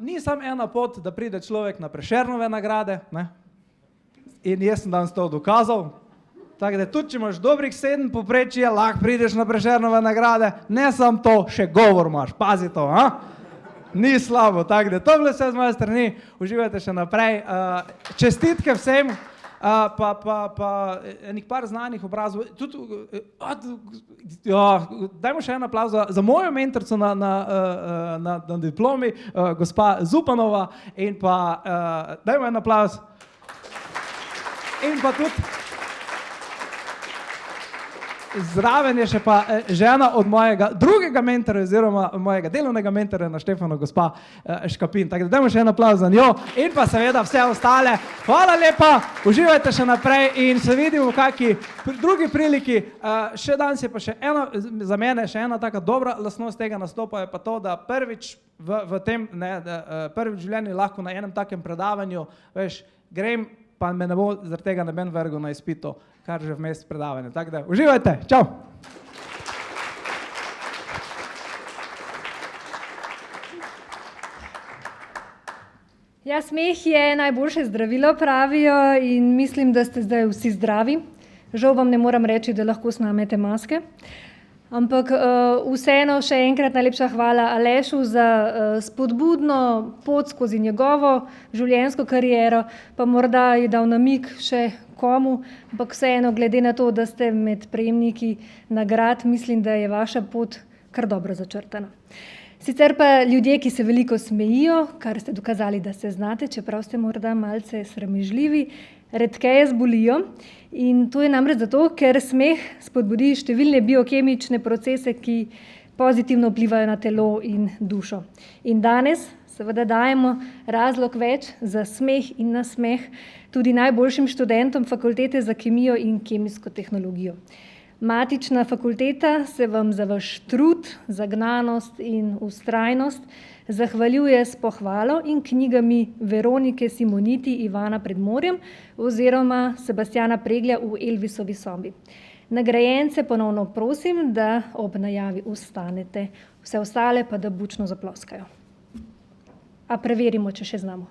ni samo ena pot, da pride človek na Prešernove nagrade, ne, in jaz sem danes to dokazal, tako da tudi, če imaš dobrih 7 povprečje, lahko prideš na Prešernove nagrade, ne samo to, še govor imaš, pazi to, ni slabo, tako da to bilo vse z moje strani, uživajte še naprej, čestitke vsem, pa enih par znanih obrazov, tudi, dajmo še en aplavz za mojo mentorico na diplomi, gospa Zupanova, in pa dajmo en aplavz. In pa tudi zraven je še pa žena od mojega drugega mentora oziroma mojega delovnega mentora na Štefanu, gospa Škapin. Tako da dajmo še en aplavz za njo in pa seveda vse ostale. Hvala lepa, uživajte še naprej in se vidimo v kaki drugi priliki. Še danes je pa še ena, za mene še ena taka dobra lastnost tega nastopa je pa to, da prvič v tem, ne, prvič v življenju lahko na enem takem predavanju, veš, grem, pa me ne bo zaradi tega noben vrgel na izpitu, kar že vmes predavanje. Tako da, uživajte, čau! Ja, smeh je najboljše zdravilo, pravijo, in mislim, da ste zdaj vsi zdravi. Žal vam ne moram reči, da lahko snamete maske. Ampak vseeno še enkrat najlepša hvala Alešu za spodbudno pot skozi njegovo življenjsko kariero, pa morda je dal namig še komu, ampak vseeno glede na to, da ste med prejemniki nagrad, mislim, da je vaša pot kar dobro začrtana. Sicer pa ljudje, ki se veliko smejijo, kar ste dokazali, da se znate, čeprav ste morda malce sramežljivi, redkeje zbolijo. In to je namreč zato, ker smeh spodbudi številne biokemične procese, ki pozitivno vplivajo na telo in dušo. In danes seveda dajemo razlog več za smeh in nasmeh tudi najboljšim študentom Fakultete za kemijo in kemijsko tehnologijo. Matična fakulteta se vam za vaš trud, zagnanost in vztrajnost zahvaljuje s pohvalo in knjigami Veronike Simoniti Ivana pred morjem oziroma Sebastiana Preglja v Elvisovi sobi. Nagrajence ponovno prosim, da ob najavi vstanete, vse ostale pa da bučno zaploskajo. A preverimo, če še znamo.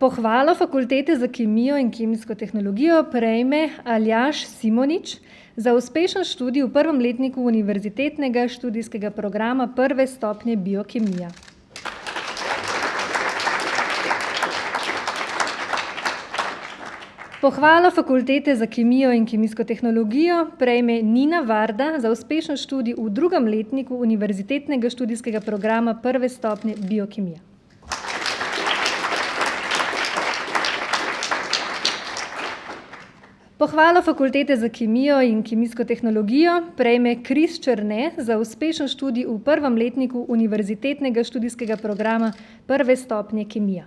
Pohvalo Fakultete za kemijo in kemijsko tehnologijo prejme Aljaž Simonič za uspešen študij v prvem letniku univerzitetnega študijskega programa prve stopnje biokemija. Pohvalo Fakultete za kemijo in kemijsko tehnologijo prejme Nina Varda za uspešen študij v drugem letniku univerzitetnega študijskega programa prve stopnje biokemija. Pohvalo Fakultete za kemijo in kemijsko tehnologijo prejme Kris Černe za uspešen študij v prvem letniku univerzitetnega študijskega programa prve stopnje kemija.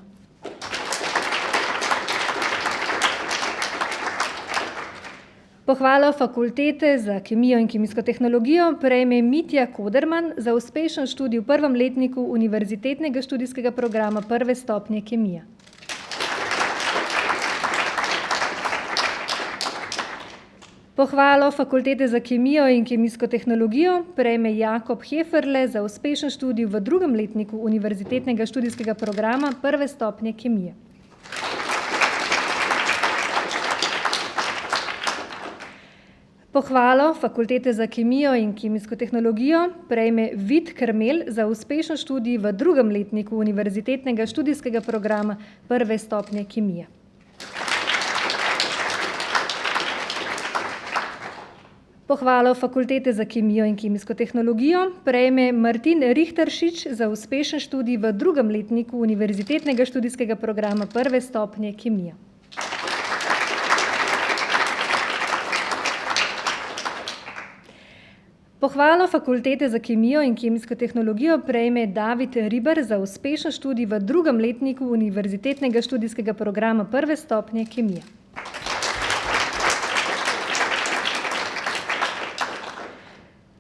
Pohvalo Fakultete za kemijo in kemijsko tehnologijo prejme Mitja Koderman za uspešen študij v prvem letniku univerzitetnega študijskega programa prve stopnje kemija. Pohvalo Fakultete za kemijo in kemijsko tehnologijo prejme Jakob Heferle za uspešen študij v drugem letniku univerzitetnega študijskega programa prve stopnje kemije. Pohvalo Fakultete za kemijo in kemijsko tehnologijo prejme Vid Krmelj za uspešen študij v drugem letniku univerzitetnega študijskega programa prve stopnje kemije. Pohvalo Fakultete za kemijo in kemijsko tehnologijo prejme Martin Richteršič za uspešen študij v drugem letniku univerzitetnega študijskega programa prve stopnje kemija. Pohvalo Fakultete za kemijo in kemijsko tehnologijo prejme David Riber za uspešen študij v drugem letniku univerzitetnega študijskega programa prve stopnje kemija.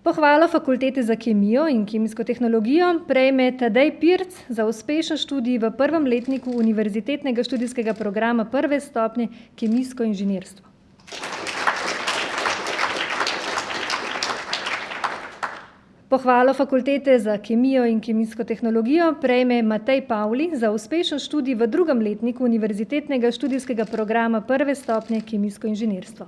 Pohvalo Fakultete za kemijo in kemijsko tehnologijo prejme Tadej Pirc za uspešen študij v prvem letniku univerzitetnega študijskega programa prve stopnje kemijsko inženirstvo. Pohvalo Fakultete za kemijo in kemijsko tehnologijo prejme Matej Pavli za uspešen študij v drugem letniku univerzitetnega študijskega programa prve stopnje kemijsko inženirstvo.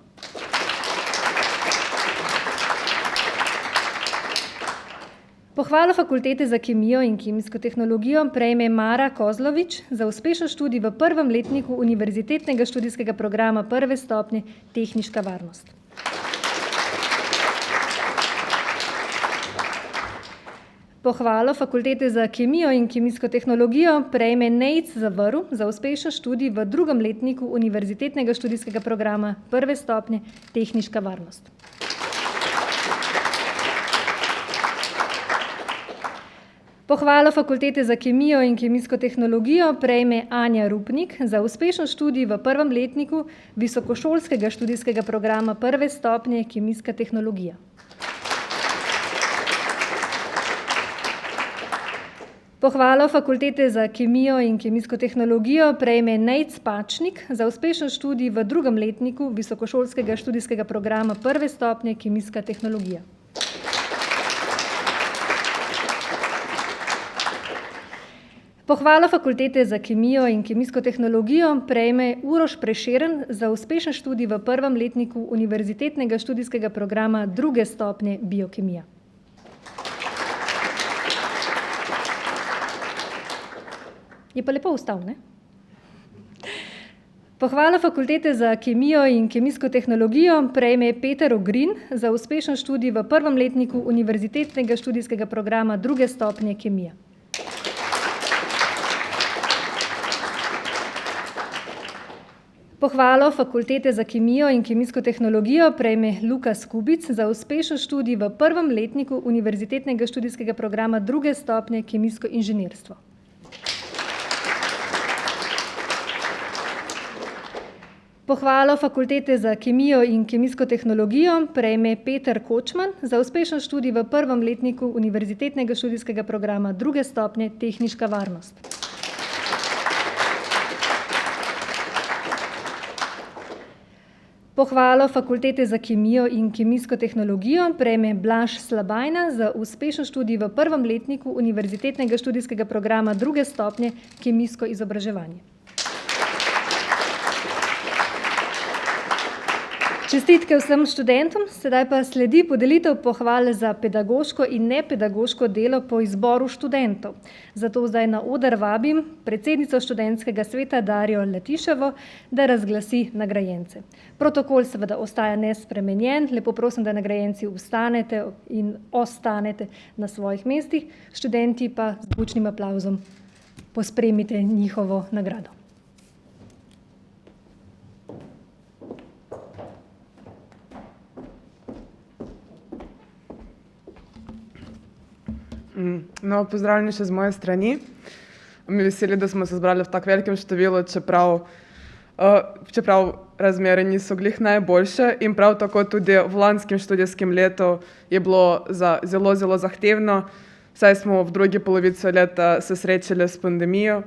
Pohvalo Fakultete za kemijo in kemijsko tehnologijo prejme Mara Kozlovič za uspešen študij v prvem letniku univerzitetnega študijskega programa prve stopnje tehniška varnost. Pohvalo Fakultete za kemijo in kemijsko tehnologijo prejme Nejc Zavrl za uspešen študij v drugem letniku univerzitetnega študijskega programa prve stopnje tehniška varnost. Pohvalo Fakultete za kemijo in kemijsko tehnologijo prejme Anja Rupnik za uspešen študij v prvem letniku visokošolskega študijskega programa prve stopnje kemijska tehnologija. Pohvalo Fakultete za kemijo in kemijsko tehnologijo prejme Nejc Pačnik za uspešen študij v drugem letniku visokošolskega študijskega programa prve stopnje kemijska tehnologija. Pohvalo Fakultete za kemijo in kemijsko tehnologijo prejme Uroš Prešeren za uspešen študij v prvem letniku univerzitetnega študijskega programa druge stopnje biokemija. Je pa lepo vstal, ne? Pohvalo Fakultete za kemijo in kemijsko tehnologijo prejme Peter Ogrin za uspešen študij v prvem letniku univerzitetnega študijskega programa druge stopnje kemija. Pohvalo Fakultete za kemijo in kemijsko tehnologijo prejme Lukas Kubic za uspešen študij v prvem letniku univerzitetnega študijskega programa druge stopnje kemijsko inženirstvo. Pohvalo Fakultete za kemijo in kemijsko tehnologijo prejme Peter Kočman za uspešen študij v prvem letniku univerzitetnega študijskega programa druge stopnje tehniška varnost. Pohvalo Fakultete za kemijo in kemijsko tehnologijo prejme Blaž Slabajna za uspešen študij v prvem letniku Univerzitetnega študijskega programa 2. stopnje kemijsko izobraževanje. Čestitke vsem študentom, sedaj pa sledi podelitev pohval za pedagoško in nepedagoško delo po izboru študentov. Zato zdaj na oder vabim predsednico študentskega sveta Darjo Letiševo, da razglasi nagrajence. Protokol seveda ostaja nespremenjen, lepo prosim, da nagrajenci vstanete in ostanete na svojih mestih, študenti pa z bučnim aplavzom pospremite njihovo nagrado. No, pozdravljeni še z moje strani. Mi veseli, da smo se zbrali v tako velikem številu, čeprav razmere niso glih najboljše in prav tako tudi v lanskem študijskem letu je bilo zelo zahtevno, saj smo v drugi polovici leta se srečali s pandemijo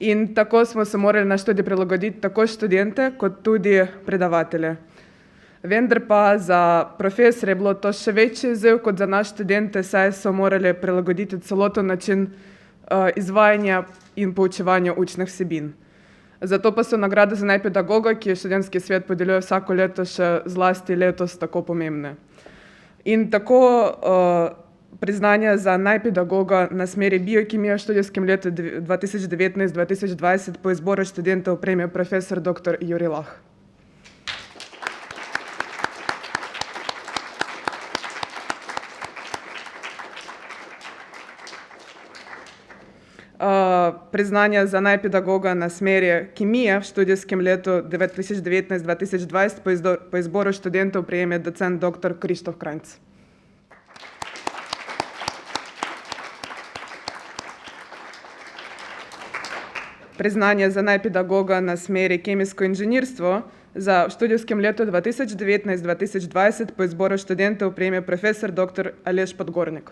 in tako smo se morali na študij prilagoditi tako študente kot tudi predavatelje. Vendar pa za profesorje je bilo to še večji izziv kot za nas študente, saj so morali prilagoditi celoten način izvajanja in poučevanja učnih vsebin. Zato pa so nagrade za najpedagoga, ki je študentski svet podeljuje vsako leto, še zlasti letos tako pomembne. In tako priznanje za najpedagoga na smeri biokemija v študijskem letu 2019-2020 po izboru študentov prejme profesor dr. Jurij Lah. Priznanje za najpedagoga na smeri kemije v študijskem letu 2019-2020 po izboru študentov prejme docent dr. Krištof Krajnc. Priznanje za najpedagoga na smeri kemijsko inženirstvo za v študijskem letu 2019-2020 po izboru študentov prejme profesor dr. Aleš Podgornik.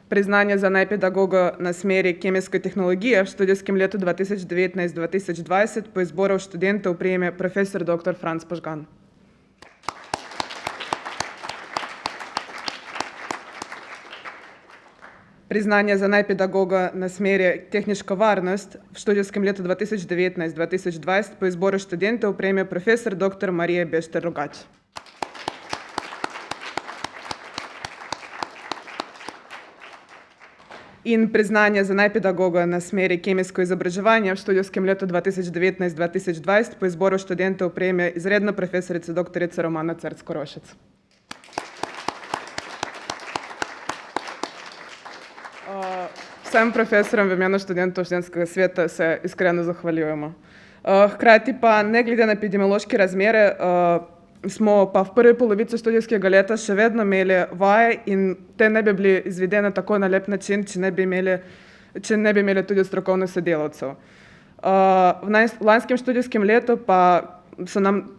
Priznanje za najpedagoga na smeri kemijske tehnologije v študijskem letu 2019-2020 po izboru študentov prejme profesor dr. Franc Požgan. Priznanje za najpedagoga na smeri tehniška varnost v študijskem letu 2019-2020 po izboru študentov prejme profesor dr. Marije Bešter Rogač. In priznanje za najpedagoga na smeri kemijsko izobraževanje v študijskem letu 2019-2020 po izboru študentov prejme izredna profesorica dr. Romana Cerc-Korošec. Vsem profesorom v imenu študentov študentskega sveta se iskreno zahvaljujemo. Hkrati pa ne glede na epidemiološke razmere smo pa v prvi polovici študijskega leta še vedno imeli vaje in te ne bi bili izvedene tako na lep način, če ne bi imeli tudi strokovnih sodelavcev. V lanskem študijskem letu pa so nam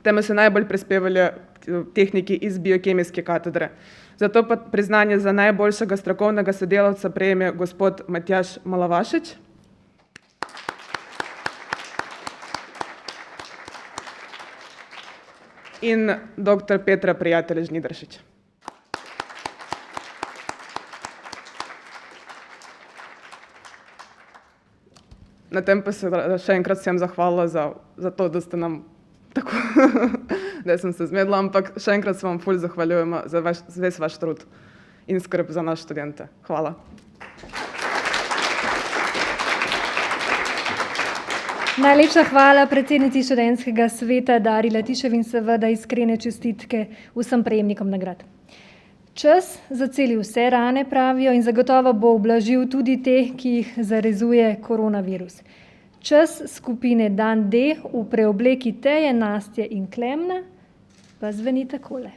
temu se najbolj prispevali tehniki iz biokemijske katedre. Zato pa priznanje za najboljšega strokovnega sodelavca prejme gospod Matjaž Malavašič. In dr. Petra Prijatelj Žnidaršič. Na tem pa se še enkrat vsem zahvalila za to, da ste nam tako, da sem se zmedla, ampak še enkrat se vam ful zahvaljujemo za ves vaš trud in skrb za naše študente. Hvala. Najlepša hvala predsednici študentskega sveta Darji Letiševi in seveda iskrene čestitke vsem prejemnikom nagrad. Čas zaceli vse rane, pravijo, in zagotovo bo ublažil tudi te, ki jih zarezuje koronavirus. Čas skupine Dan D v preobleki Teje, Nastje in Klemna pa zveni takole.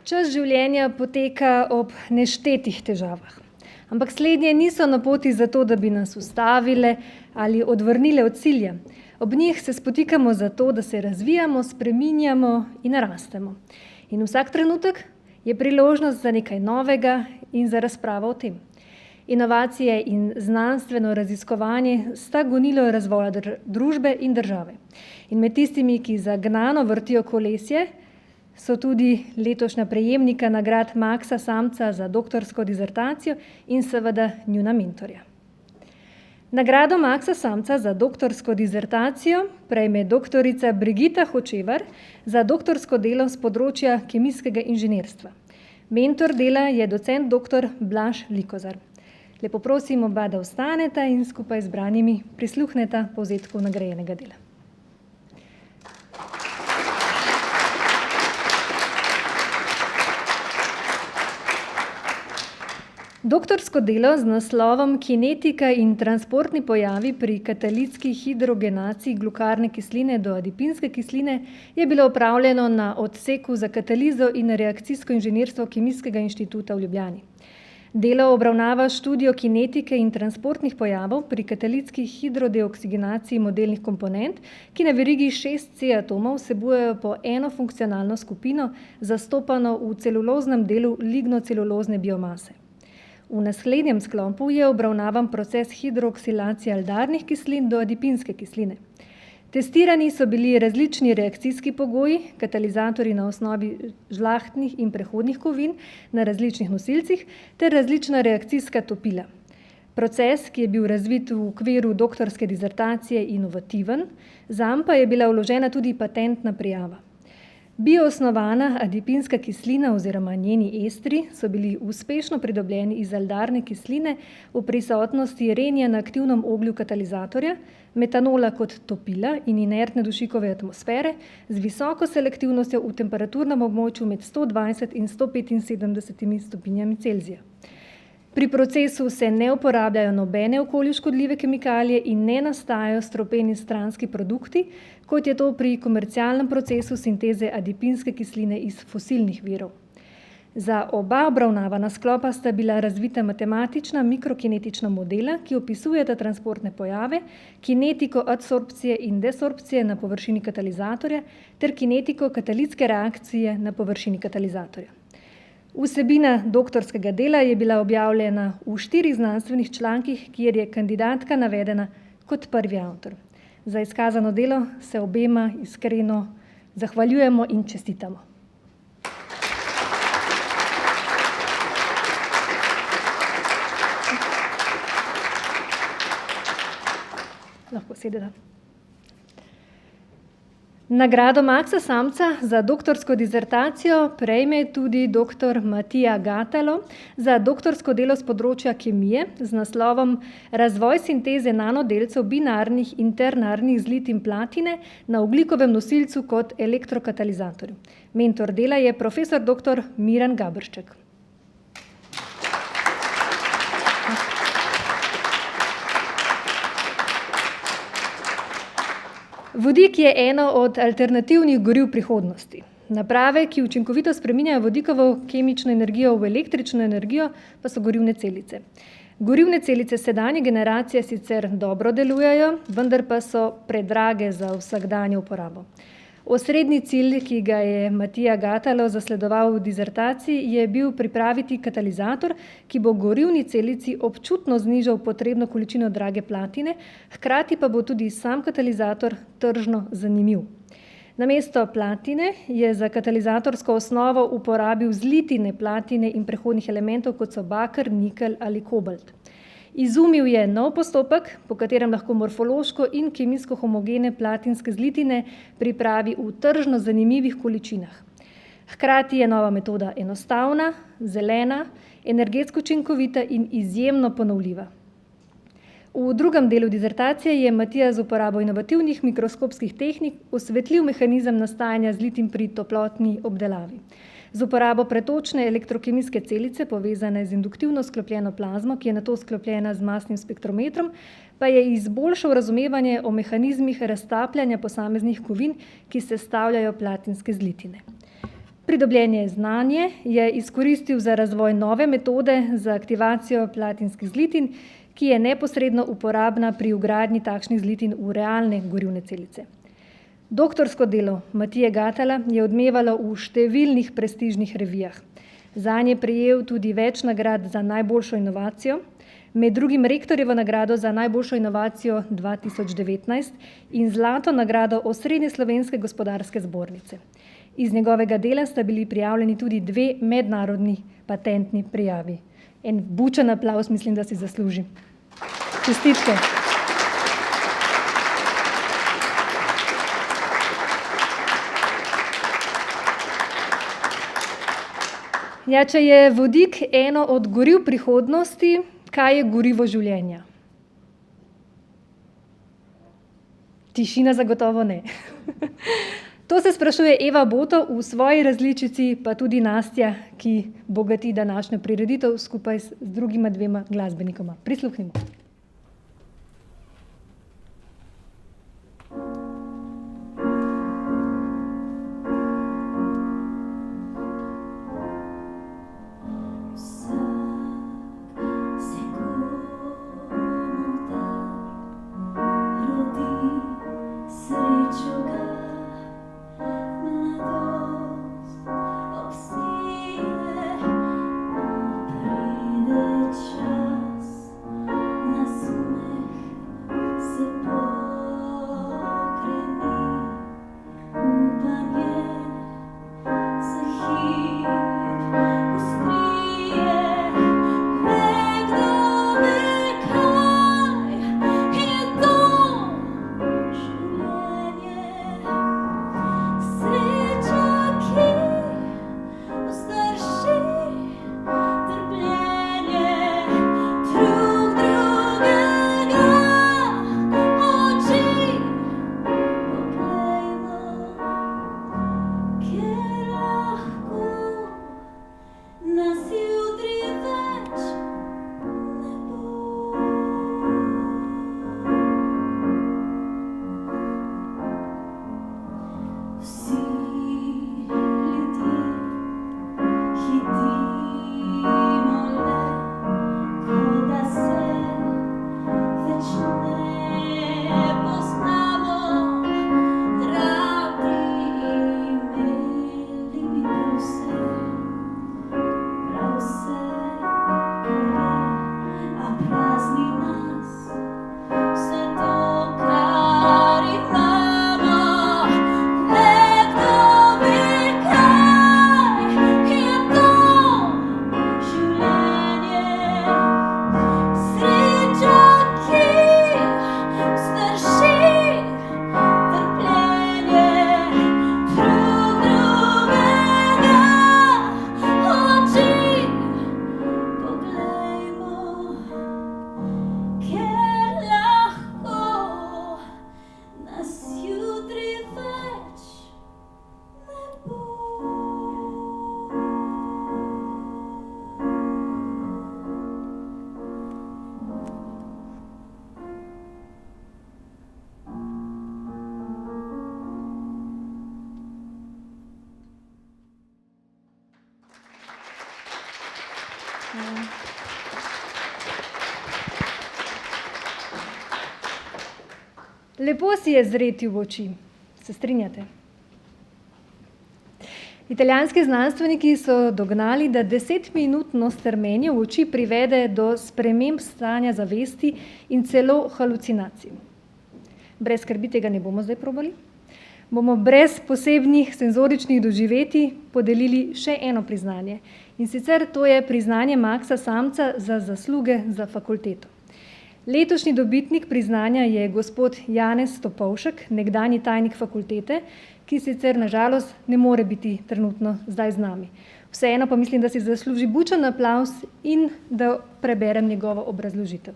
Čas življenja poteka ob neštetih težavah, ampak slednje niso na poti zato, da bi nas ustavile ali odvrnile od cilja. Ob njih se spotikamo zato, da se razvijamo, spreminjamo in rastemo. In vsak trenutek je priložnost za nekaj novega in za razpravo o tem. Inovacije in znanstveno raziskovanje sta gonilo razvoja družbe in države. In med tistimi, ki zagnano vrtijo kolesje, so tudi letošnja prejemnika nagrad Maxa Samca za doktorsko disertacijo in seveda njuna mentorja. Nagrado Maxa Samca za doktorsko disertacijo prejme doktorica Brigita Hočevar za doktorsko delo s področja kemijskega inženirstva. Mentor dela je docent dr. Blaž Likozar. Lepo prosim oba, da vstaneta in skupaj z branimi prisluhneta povzetku nagrajenega dela. Doktorsko delo z naslovom Kinetika in transportni pojavi pri katalitski hidrogenaciji glukarne kisline do adipinske kisline je bilo opravljeno na odseku za katalizo in reakcijsko inženirstvo Kemijskega inštituta v Ljubljani. Delo obravnava študijo kinetike in transportnih pojavov pri katalitski hidrodeoksigenaciji modelnih komponent, ki na verigi 6C atomov vsebujejo po eno funkcionalno skupino, zastopano v celuloznem delu lignocelulozne biomase. V naslednjem sklopu je obravnavan proces hidroksilacije aldarnih kislin do adipinske kisline. Testirani so bili različni reakcijski pogoji, katalizatorji na osnovi žlahtnih in prehodnih kovin na različnih nosilcih ter različna reakcijska topila. Proces, ki je bil razvit v okviru doktorske disertacije, inovativen, zanj pa je bila vložena tudi patentna prijava. Bioosnovana adipinska kislina oziroma njeni estri so bili uspešno pridobljeni iz aldarne kisline v prisotnosti renja na aktivnem oglju katalizatorja, metanola kot topila in inertne dušikove atmosfere z visoko selektivnostjo v temperaturnem območju med 120 in 175 stopinjami Celzija. Pri procesu se ne uporabljajo nobene okolju škodljive kemikalije in ne nastajajo stropeni stranski produkti, kot je to pri komercialnem procesu sinteze adipinske kisline iz fosilnih virov. Za oba obravnavana sklopa sta bila razvita matematična mikrokinetična modela, ki opisujeta transportne pojave, kinetiko adsorpcije in desorpcije na površini katalizatorja ter kinetiko katalitske reakcije na površini katalizatorja. Vsebina doktorskega dela je bila objavljena v 4 znanstvenih člankih, kjer je kandidatka navedena kot prvi avtor. Za izkazano delo se obema iskreno zahvaljujemo in čestitamo. Lahko sedete. Nagrado Maksa Samca za doktorsko disertacijo prejme tudi dr. Matija Gatalo za doktorsko delo z področja kemije z naslovom Razvoj sinteze nanodelcev binarnih in ternarnih zlitin platine na ogljikovem nosilcu kot elektrokatalizatorju. Mentor dela je profesor dr. Miran Gabršček. Vodik je eno od alternativnih goriv prihodnosti. Naprave, ki učinkovito spreminjajo vodikovo kemično energijo v električno energijo, pa so gorivne celice. Gorivne celice sedanje generacije sicer dobro delujejo, vendar pa so predrage za vsakdanjo uporabo. Osrednji cilj, ki ga je Matija Gatalo zasledoval v disertaciji, je bil pripraviti katalizator, ki bo gorivni celici občutno znižal potrebno količino drage platine, hkrati pa bo tudi sam katalizator tržno zanimiv. Namesto platine je za katalizatorsko osnovo uporabil zlitine platine in prehodnih elementov, kot so baker, nikelj ali kobalt. Izumil je nov postopek, po katerem lahko morfološko in kemijsko homogene platinske zlitine pripravi v tržno zanimivih količinah. Hkrati je nova metoda enostavna, zelena, energetsko učinkovita in izjemno ponovljiva. V drugem delu disertacije je Matija z uporabo inovativnih mikroskopskih tehnik osvetlil mehanizem nastajanja zlitin pri toplotni obdelavi. Z uporabo pretočne elektrokemijske celice, povezane z induktivno sklopljeno plazmo, ki je nato sklopljena z masnim spektrometrom, pa je izboljšal razumevanje o mehanizmih raztapljanja posameznih kovin, ki sestavljajo platinske zlitine. Pridobljeno znanje je izkoristil za razvoj nove metode za aktivacijo platinskih zlitin, ki je neposredno uporabna pri vgradnji takšnih zlitin v realne gorivne celice. Doktorsko delo Matije Gatala je odmevalo v številnih prestižnih revijah. Zanj je prejel tudi več nagrad za najboljšo inovacijo, med drugim rektorjevo nagrado za najboljšo inovacijo 2019 in zlato nagrado Osrednje slovenske gospodarske zbornice. Iz njegovega dela sta bili prijavljeni tudi 2 mednarodni patentni prijavi. En bučen aplavz mislim, da si zasluži. Čestitke. Ja, če je vodik eno od goriv prihodnosti, kaj je gorivo življenja? Tišina zagotovo ne. To se sprašuje Eva Boto v svoji različici, pa tudi Nastja, ki bogati današnjo prireditev skupaj z drugima 2 glasbenikoma. Prisluhnimo. Čas Lepo si je zreti v oči. Se strinjate? Italijanski znanstveniki so dognali, da 10-minutno strmenje v oči privede do sprememb stanja zavesti in celo halucinacij. Brez skrbi tega ne bomo zdaj probali. Bomo brez posebnih senzoričnih doživetij podelili še eno priznanje. In sicer to je priznanje Maxa Samca za zasluge za fakulteto. Letošnji dobitnik priznanja je gospod Janez Topolšek, nekdanji tajnik fakultete, ki sicer na žalost ne more biti trenutno zdaj z nami. Vseeno pa mislim, da si zasluži bučen aplavz in da preberem njegovo obrazložitev.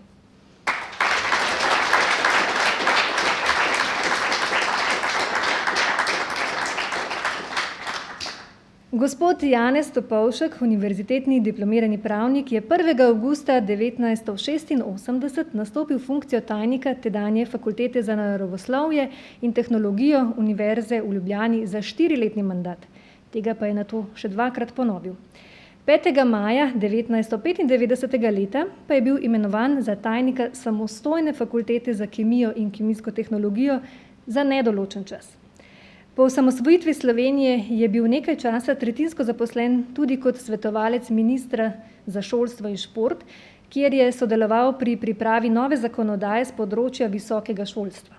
Gospod Janez Topolšek, univerzitetni diplomirani pravnik, je 1. avgusta 1986 nastopil funkcijo tajnika tedanje Fakultete za naravoslovje in tehnologijo Univerze v Ljubljani za 4-letni mandat. Tega pa je nato še 2-krat ponovil. 5. maja 1995 leta pa je bil imenovan za tajnika samostojne Fakultete za kemijo in kemijsko tehnologijo za nedoločen čas. Po osamosvojitvi Slovenije je bil nekaj časa tretjinsko zaposlen tudi kot svetovalec ministra za šolstvo in šport, kjer je sodeloval pri pripravi nove zakonodaje z področja visokega šolstva.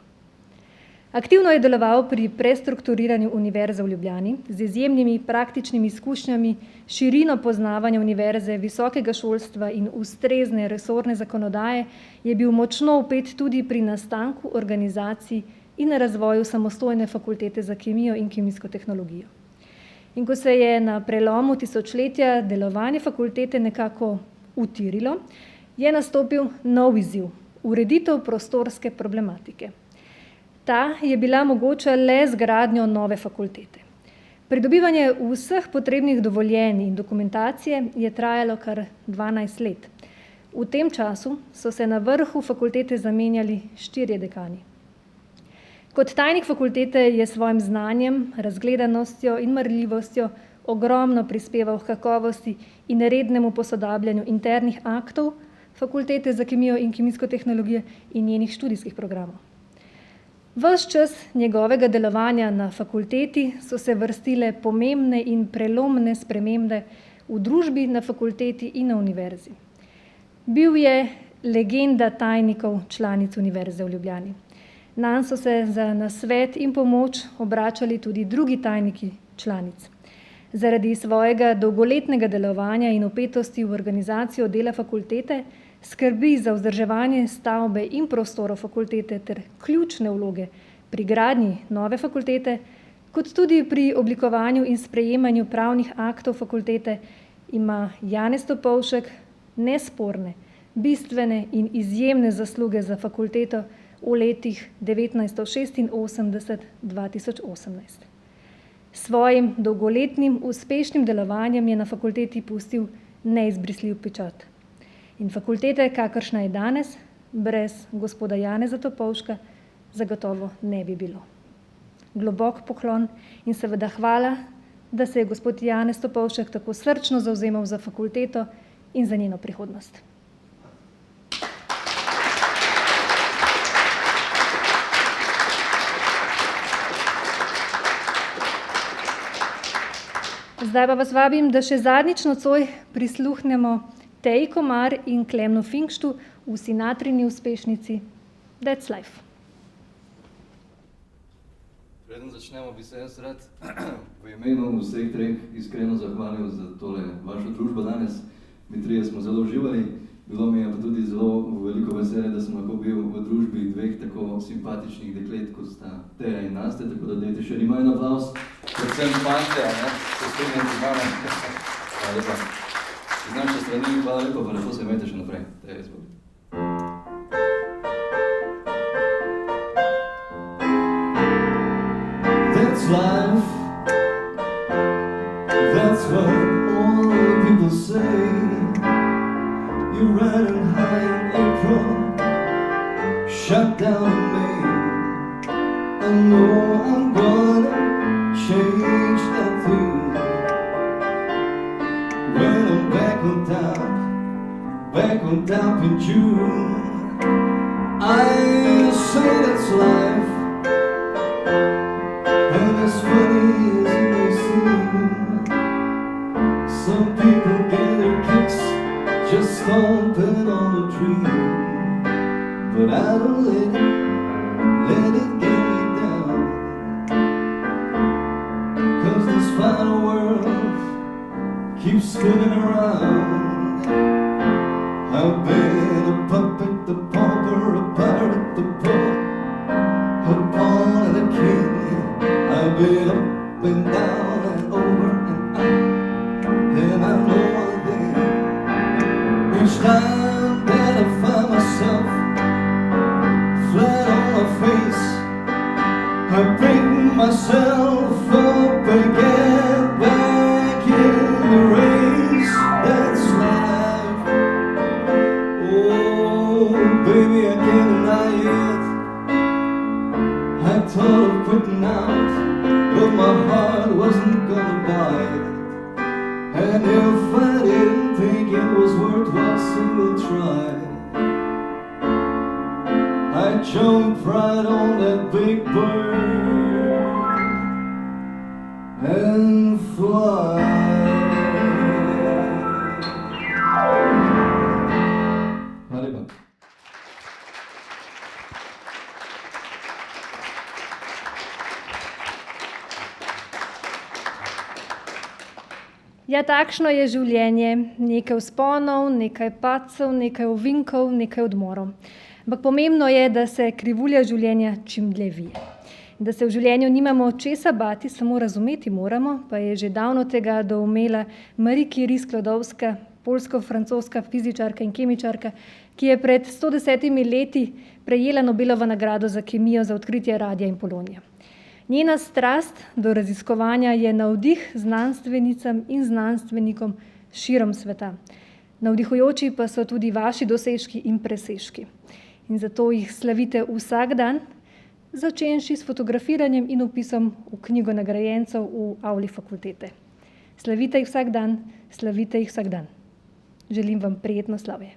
Aktivno je deloval pri prestrukturiranju Univerze v Ljubljani z izjemnimi praktičnimi izkušnjami, širino poznavanja univerze, visokega šolstva in ustrezne resorne zakonodaje, je bil močno vpet tudi pri nastanku organizacij in na razvoju samostojne Fakultete za kemijo in kemijsko tehnologijo. In ko se je na prelomu tisočletja delovanje fakultete nekako utirilo, je nastopil nov izziv, ureditev prostorske problematike. Ta je bila mogoča le z gradnjo nove fakultete. Pridobivanje vseh potrebnih dovoljenj in dokumentacije je trajalo kar 12 let. V tem času so se na vrhu fakultete zamenjali 4 dekani. Kot tajnik fakultete je svojim znanjem, razgledanostjo in marljivostjo ogromno prispeval k kakovosti in rednemu posodabljanju internih aktov Fakultete za kemijo in kemijsko tehnologijo in njenih študijskih programov. Ves čas njegovega delovanja na fakulteti so se vrstile pomembne in prelomne spremembe v družbi na fakulteti in na univerzi. Bil je legenda tajnikov članic Univerze v Ljubljani. Nanj so se za nasvet in pomoč obračali tudi drugi tajniki članic. Zaradi svojega dolgoletnega delovanja in vpetosti v organizacijo dela fakultete, skrbi za vzdrževanje stavbe in prostorov fakultete ter ključne vloge pri gradnji nove fakultete, kot tudi pri oblikovanju in sprejemanju pravnih aktov fakultete, ima Janez Topolšek nesporne, bistvene in izjemne zasluge za fakulteto v letih 1986-2018. Svojim dolgoletnim uspešnim delovanjem je na fakulteti pustil neizbrisljiv pečat. In fakultete, kakršna je danes, brez gospoda Janeza Topolška zagotovo ne bi bilo. Globok poklon in seveda hvala, da se je gospod Janez Topolšek tako srčno zavzemal za fakulteto in za njeno prihodnost. Zdaj pa vas vabim, da še zadnjič nocoj prisluhnemo Teji Komar in Klemnu Finkštu v Sinatrini uspešnici That's Life. Preden začnemo, bi se jaz rad v imenu vseh treh iskreno zahvalil za tole vašo družbo danes. Mi trije smo zelo uživali, bilo mi je pa tudi zelo veliko veselje, da sem lahko bil v družbi dveh tako simpatičnih deklet, kot sta Teja in Nastja, tako da dajte še njima en aplavz. Predvsem fante, se strinjam z vami. Hvala lepa. Z naše strani, hvala lepa, pa lepo se imejte še naprej. Teja, izvoli. That's life. That's what all the people say. You're riding high in April, shut down in May. I know I'm gonna change that thing. When I'm back on top in June, I say that that's life. And as funny as it may seem, some people get their kicks just stomping on a dream. But I don't let it get me down, 'cause this final world keeps spinning around. I've been a puppet, a pauper, a pirate, a poet, a pawn and a king. I've been up and down and over and out, and I know one thing: each time that I find myself flat on my face, I pick myself up and get back in the race. That's life. Oh, baby, I can't deny it. I thought of quitting out, but my heart wasn't gonna buy it. And if I didn't think it was worth one single try, I jumped right on that big bird and fly. Hvala. Ja, takšno je življenje. Nekaj vzponov, nekaj padcev, nekaj ovinkov, nekaj odmorov. Ampak pomembno je, da se krivulja življenja čim dlje vije. Da se v življenju nimamo česa bati, samo razumeti moramo, pa je že davno tega doumela Marie Curie Sklodowska, poljsko-francoska fizičarka in kemičarka, ki je pred 110 leti prejela Nobelovo nagrado za kemijo za odkritje radija in polonija. Njena strast do raziskovanja je navdih znanstvenicam in znanstvenikom širom sveta. Navdihujoči pa so tudi vaši dosežki in presežki. In zato jih slavite vsak dan, začenši s fotografiranjem in vpisom v knjigo nagrajencev v avli fakultete. Slavite jih vsak dan, slavite jih vsak dan. Želim vam prijetno slavje.